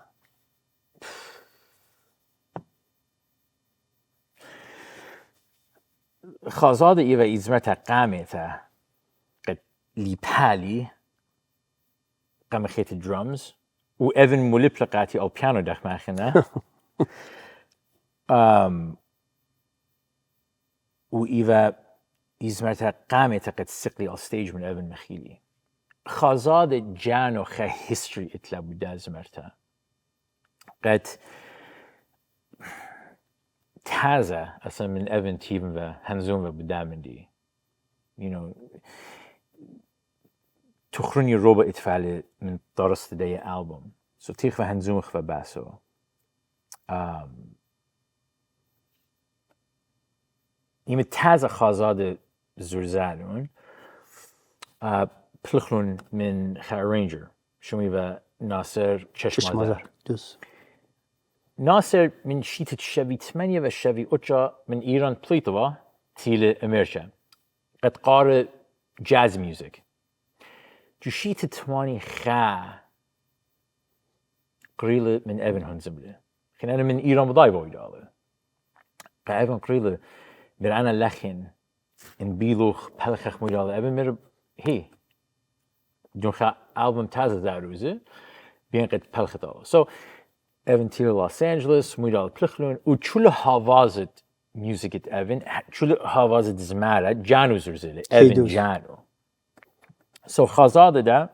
خازاد إيوه إزمرتا قامتا قد ليبالي قام خيت الدرمز و إيفن موليبلقاتي أو بيانو داخ ماخنا و إيوه إزمرتا قامتا قد سقلي على ستيج من إيفن مخيلي خازاد جانو خا هيستوري إتلا بودا زمرتا قد تازه اصلا من ايفن تيفن و هنزون و بدامندی you know تخرني روبا اتفعل من درست دي ألبوم so تيخ و هنزون و باسو يم تازه خازاد زرزانون پلخلون من خا ارينجر شومي و ناصر چشمازر دوس ناصر من شيت الشبي 8 و شبي 8 من إيران بليطوا تيل أمريكا قد قار جاز ميوزك جو شيت 8 خا قريلة من إيفن هنزمله كان أنا من إيران بضاي بويداله قا إيفن قريلة مر أنا لخن إن بيلوخ بلخخ مويداله إيفن مر هي جون خا ألبوم تازه داروزه بين قد بلخداله so Evin تير لوس أنجلوس مويدال بلخلون و چول هاوازت ميوزيكت Evin چول هاوازت زمارة جانو زرزله Evin جانو so خازاده دا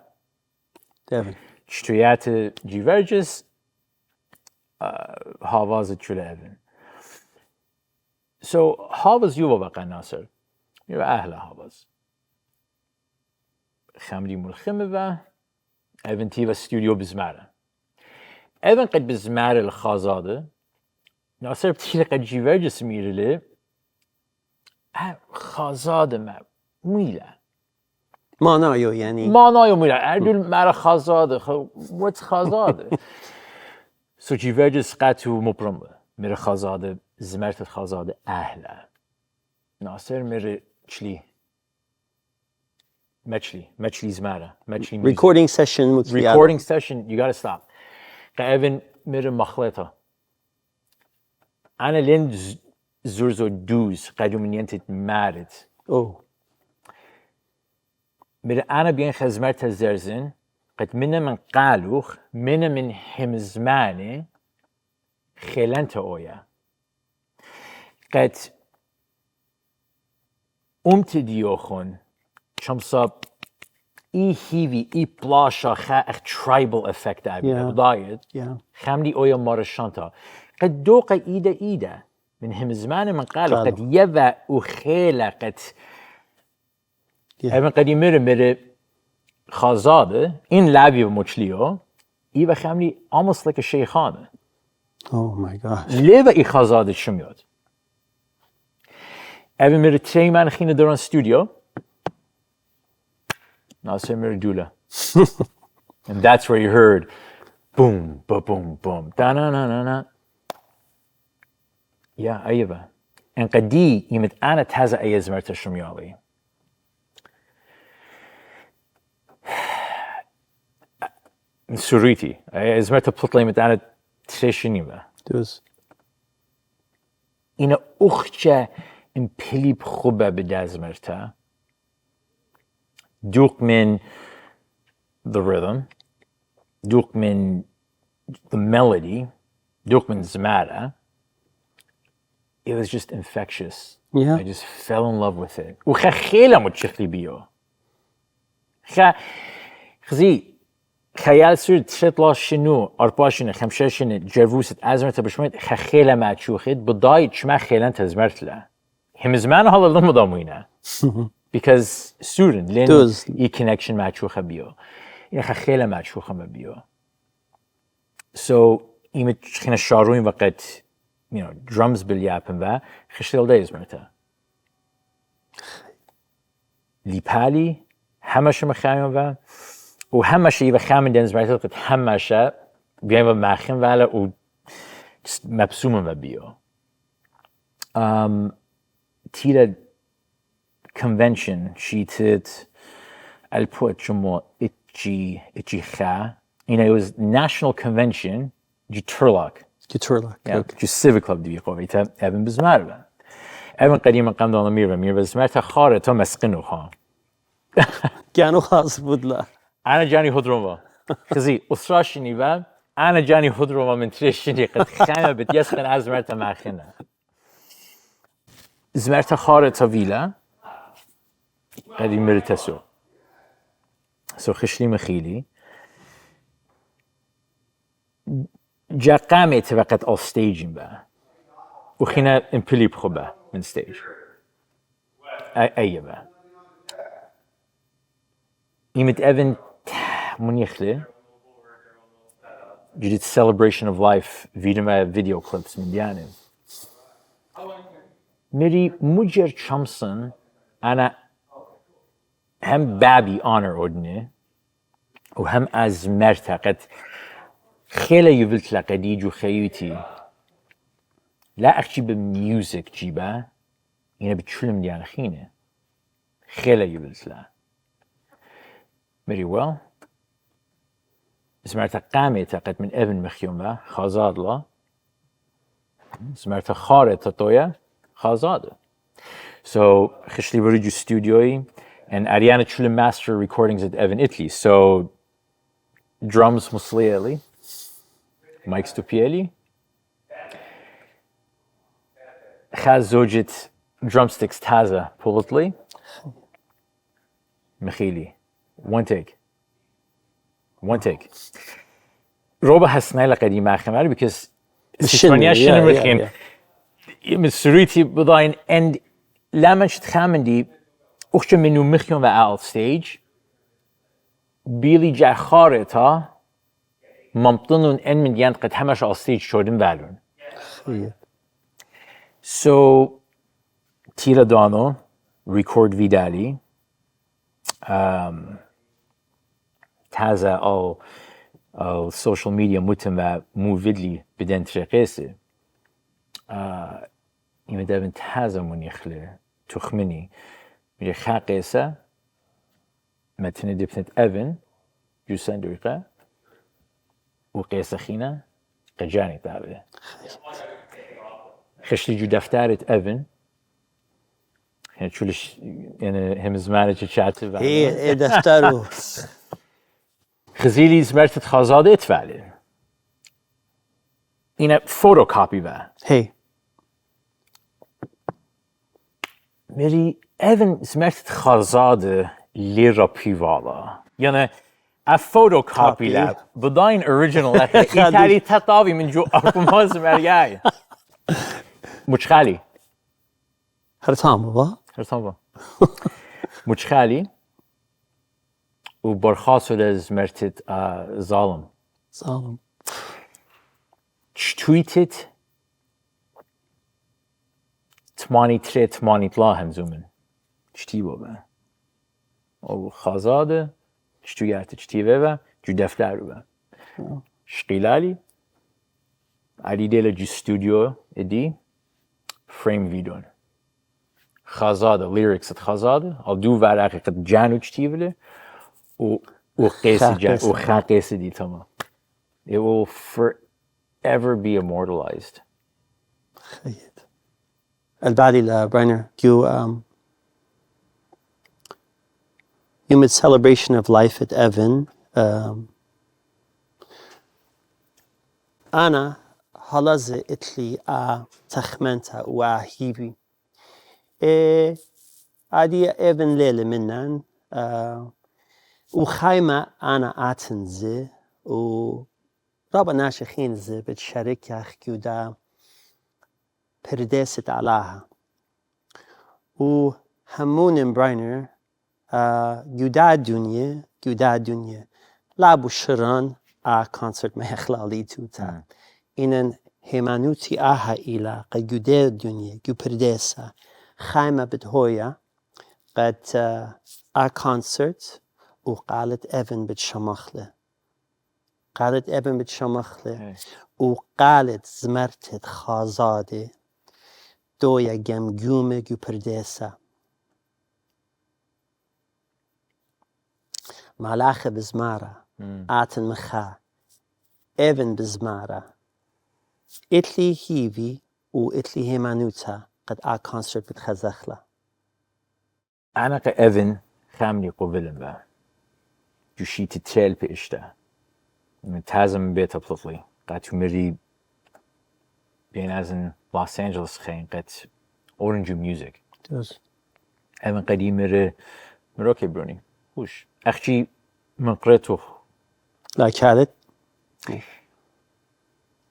Evin چطوریات جیورجس هاوازت چول Evin so هاواز يوبا بقى ناصر يو أهل هاواز خمدي ملخمة با Evin تير استوديو بزمارة إيفن قد بزمار الخازادة ناصر بتيري قد جيفرجس ميرلي خازادة ما ميلا ما نايو يعني ما نايو ميلا أردول مارا خازادة وات خازادة سو جيفرجس قاتو مبرمة ميرا خازادة زمارت الخازادة أهلا ناصر ميرا چلي مچلي زمارة مچلي recording session you gotta stop إيفن مر مخلطة أنا لين زرزو دوز قدوم نينتت مارت مر أنا بين خزمرت زرزن قد من قالوخ من همزماني خلنت أويا قد ديوخون شمصاب ای هیوی ای پلاشا خا اخ ترایبل افکت ابی داید خمدی اویا مارشانتا قد دوقا ایده من هم زمان من قالو قد يبا وخيلة قد ايوان قد يمر خازاده این لابی و مچلیو ایوه خمدی almost like a شیخانه oh my gosh لیوه ای خازاده شمیاد ايوان مر تری من خینه دوران ستودیو Nasser Mirdula. And that's where you heard boom, boom, boom, da-na-na-na-na. Yeah, أيوة. And قدي يمت أنا تازا أي زمرت الشميالي. سوريتي. أي زمرت بطلة يمت أنا تشيشنيبا. دوز. إنا أختشا إن بلي بخوبة بدا زمرتها. دوق من the rhythm, دوق من the melody, دوق من زمارة. It was just infectious. Yeah. I just fell in love with it. وخيلة متشخلي بيو. خزي خيال سود تشتلا شنو أرباشنة خمسة جروست أزمة بشمت خيلة ما تشوخد بضايد شما خيلان تزمرت له. هم زمان هذا اللي مضامينه. Because student لين connection ما تشوخه بيو. إيه خيلة ما تشوخه ما بيو. So إيمت خنا شاروين وقت drums باليابن با خشتل دايز مرتا. ليبالي همش مخايم با وهمش يبقى خامن دنز مرتا قد همش بيعمل ماخن ولا و مبسوم با بيو. تيرا convention شيتت البوت شمو اتجي خا. It was national convention جي ترلاك. Okay. جي civic club دي بيقوم إيتا أبن بزمار. أبن قديما قام دون مير بزمار تخارة تو مسقنو خان. كانوا خاص بدلا. أنا جاني هدروما. خزي أسراشني با أنا جاني هدروما من تريشني قد خامة بتيسخن أزمار تماخنة. زمار تخارة فيلا. قديم مرتسو. سو خشلي مخيلي. جا قامت وقت على ستيج با وخينا امبلي بخبا من ستيج اي با يمت ايفن منيخلي جديد celebration of life فيديو كليبس من ديانه مري مجر شمسن انا هم بابي honor اودني وهم از مرتا قد خیلی یوولت لقدی جو خیوتی لا اخشی به میوزیک جیبه اینه بتشلم دیان خینه خیلی یوولت لا مری ویل زمرت قامت قد من ابن مخيوم با خازاد لا زمرت خارت تویا خازاده so خشلی بری جو استودیوی and Ariana تشلم master recordings at Evin Italy so drums مسلیالی مايكس توبيالي خاز زوجة drumsticks تازة بولتلي مخيلي one take روبا هسنايلا قديمة خمالي because سيشوانيا شنو مخيم من سوريتي بضاين and لما شت خامن دي أخشى منو مخيم على stage بيلي جا خارطة ممطنون ان من ديان قد همش على ستيج شودن بالون. So تيرا دانو record فيدالي تازا او social media متما مو فيدلي بدن ترقيسي يمدابن تازا من يخلي تخمني مجي خاقيسا متني دبتنت ايفن جوسان دويقا وقيس خينا قجاني تابع خشلي جو دفتارة ايفن يعني شولش يعني هم زمانه تشاتل ايه دفترو خزيلي زمرت خازاده اتفعلي اینا فوتوکاپی با هي مری اون زمرت خازاده لیرا پیوالا یعنی فوتوکاپی لاب بداین اوریجینال ایتالی تطاوی من جو آرپماز مریای مچخالی هرتام با مچخالی و برخاص شده زمرتت ظالم تویتت 83 هم زومن چتی بابا او خازاده چتو یارت چتی بابا جو دفتر رو با شقیلالی علی دیل جو استودیو ادی فریم ویدون خازاده لیریکس خازاده al دو ورقه قد جانو چتی بله و قیسی جان و خاقیسی دی تمام it will forever be immortalized. خيط البعدي لبراينر كيو يوم celebration of life at Evin. أنا هلازة إتلي تخمنتا وهيبي. عادي Evin ليلة منن. وخايمة أنا آتنزي ورابا ناشخينزي بتشاركها خيودا بردست علىها. وهمون براينر جوداد دنيا لعبوا شران كونسرت ما يخلالي توتا إنن هيمانوتي إلى قد جوداد دنيا جو بردسة خايمة بتهويا قد كونسرت وقالت إيفن بتشمخله وقالت زمرتت خازاده دويا جمجومة جو بردسة ملاخة بزمارة آتن مخا إيفن بزمارة إتلي هيفي وإتلي هيمانوتا قد كونسرت بتخزخله أنا كإيفن خامني قبلن با جوشي تتريل بإشتا من تازم بيت بطلي قاتو مري بين ازن لوس أنجلس خين قات أورنج ميوزك إيفن قديم مروكي بروني وش أختي من قريتو لا كانت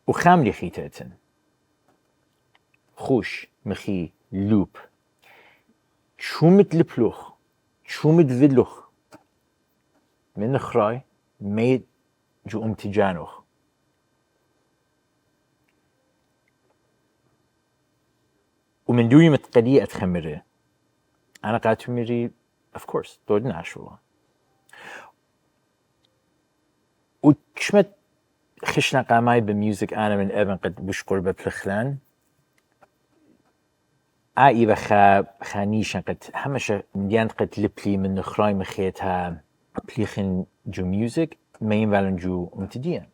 وخاملي خيتاتن خوش مخي لوب شومت لبلوخ شومت فيدلوخ من خراي ميد جو امتجانوخ ومن دوي متقلية أتخمره أنا قاعد مري of course دود ناشولا وشمت خشنا قاماي بميوزك أنا من إيفن قد بشكر ببلخلان إذا خانيشن قد همشة مديان قد لبلي من خراي مخيتها بليخن جو ميوزك ما ينفعلن جو امتديان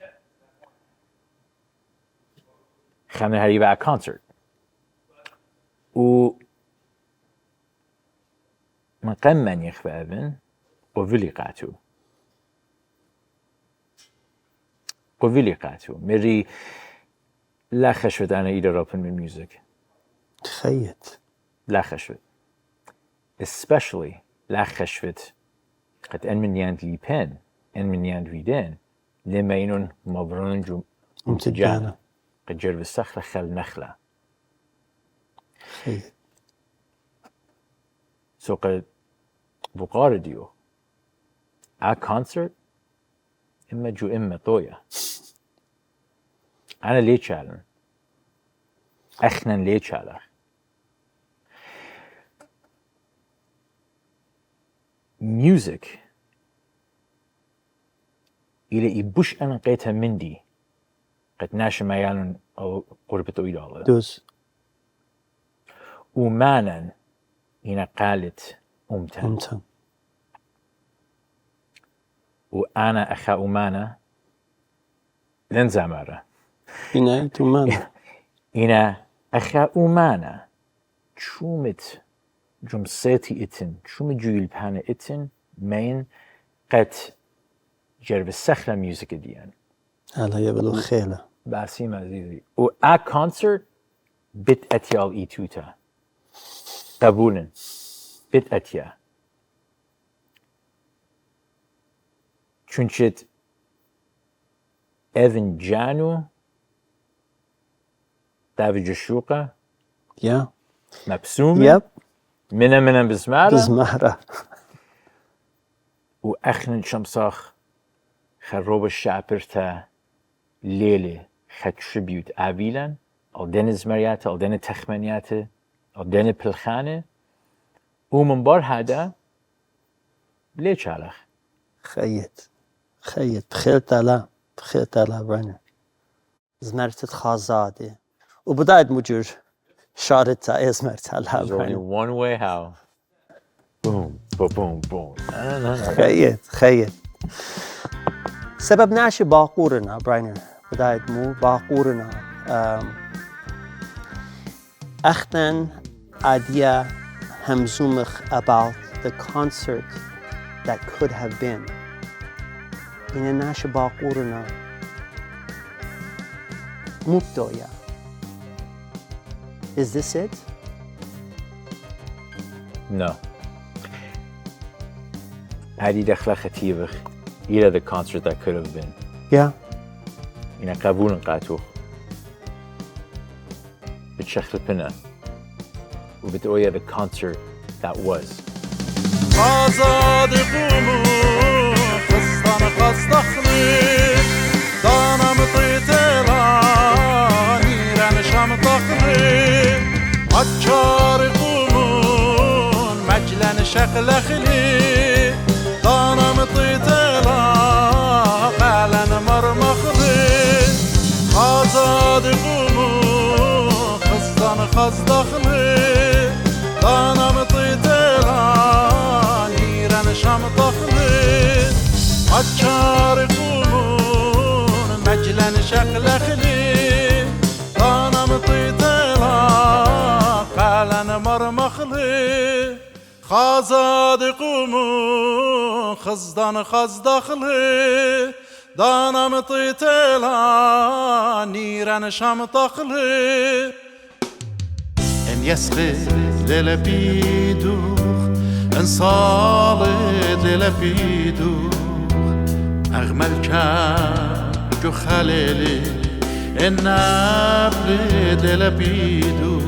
خامنا هاري بقى كونسرت و من قمن يخفى أبن قوفيلي قاتو مري لا خشوت أنا إيدا رابن من ميوزك تخيت لا خشوت especially لا خشوت قد أن من ياند ليبان أن من ياند ويدان لما ينون مبرون جو امتجانا قد جرب السخلة خل نخلة خيت سو قد بقار ديو كونسرت إما جو إما طويا أنا ليه تشالن أخنا ليه تشالن ميوزك إلى يبوش أنا قيتها مندي قد ناشا ميالن أو قربة إيدالة دوز ومانا هنا قالت أمتن وأنا أخا أمانا لن زمارة هنا أمانا هنا أخا أمانا شومت جمسيتي إتن شومت جويل بهانا إتن مين قد جرب السخلة ميوزك ديان هلا يبلو خيلة باسيم عزيزي وآ كونسرت بيت أتيال إيتوتا قبولا بيت أتيا چونچت إيفن جانو دافي جشوقة يا مبسومة يب منا بزمارة وأخنا شمساخ خروب الشعبرتا ليلة خاتريبيوت آبيلا أو دين زمرياته أو دين تخمنياته أو دين بلخانة ومن بار هذا ليه شالخ خيت تخيلت على برانا زمرتت خازاده وبدأت مجر شارتها زمرت على There's only برانا one way how boom boom boom خيت سبب ناشي باقورنا برانا بدأت مو باقورنا أختن عادية همزومخ about the concert that could have been. In a nasha baqurna mutdoya. Is this it? No. هذه دخلة خطيبة إلى the concert that could have been. Yeah. إن قبول قاتوخ. بتشخل بنا. وبتقويا the concert that was. آزاد قومو خستان خستخلي دانا مطيتلا نيران شام تخلي أتشار قومون مجلن شكل خلي دانا مطيتلا قالن مرمخلي آزاد قومو خستان خستخلي دانا مطيتلا شام طخلي أتشار قومون مجلن شكل خلي أنا مطيتلا قالن مرمخلي خازاد قومون خزدان خزدخلي دانا مطيتلا نيران شام طخلي إن يسقي للبيدو ان صالت للبيدوخ اغمل كاجو خليلي ان نابلت للبيدوخ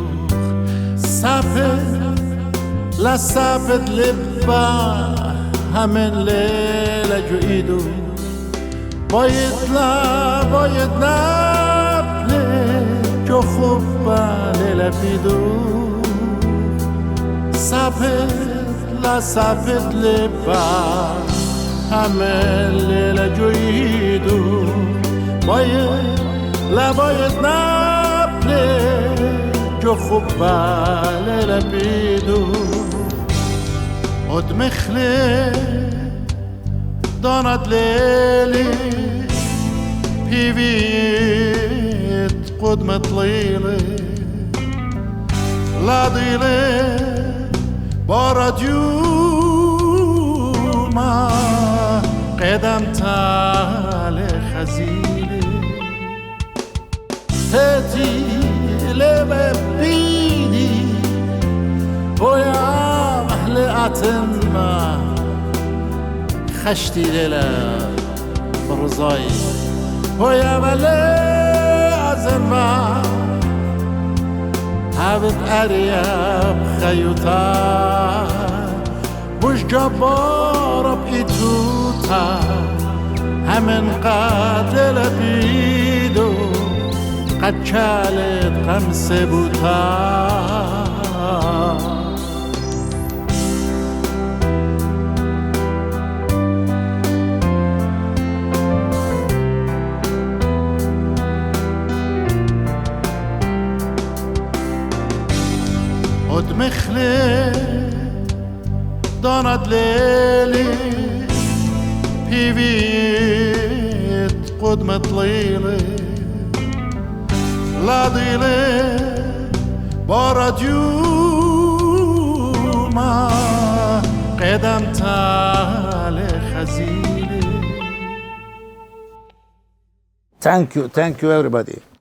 سافت لا سافت لبا همن ليلة جو ايدو باید نابلت جو خوبا للبيدوخ سافت لا سافت لبا همه لیل جویدو باید نبله جو خوبا لیل بیدو ادمخله داند لیلی پیویت قدمت لیلی لا دیلی بارجوما قدم تال خزيلي تتي لبيدي ويا أهل أتما خشتي ليلة برزاي ويا ملي أزما هبت أرياب خيوتا مش جبار بإيتوتا همن قاتل بيدو قد شالت خمس بوتا مخله داند لیلی پیویت قدمت لیلی لا دیلی بارجوما قدم تال خزیلی. Thank you everybody.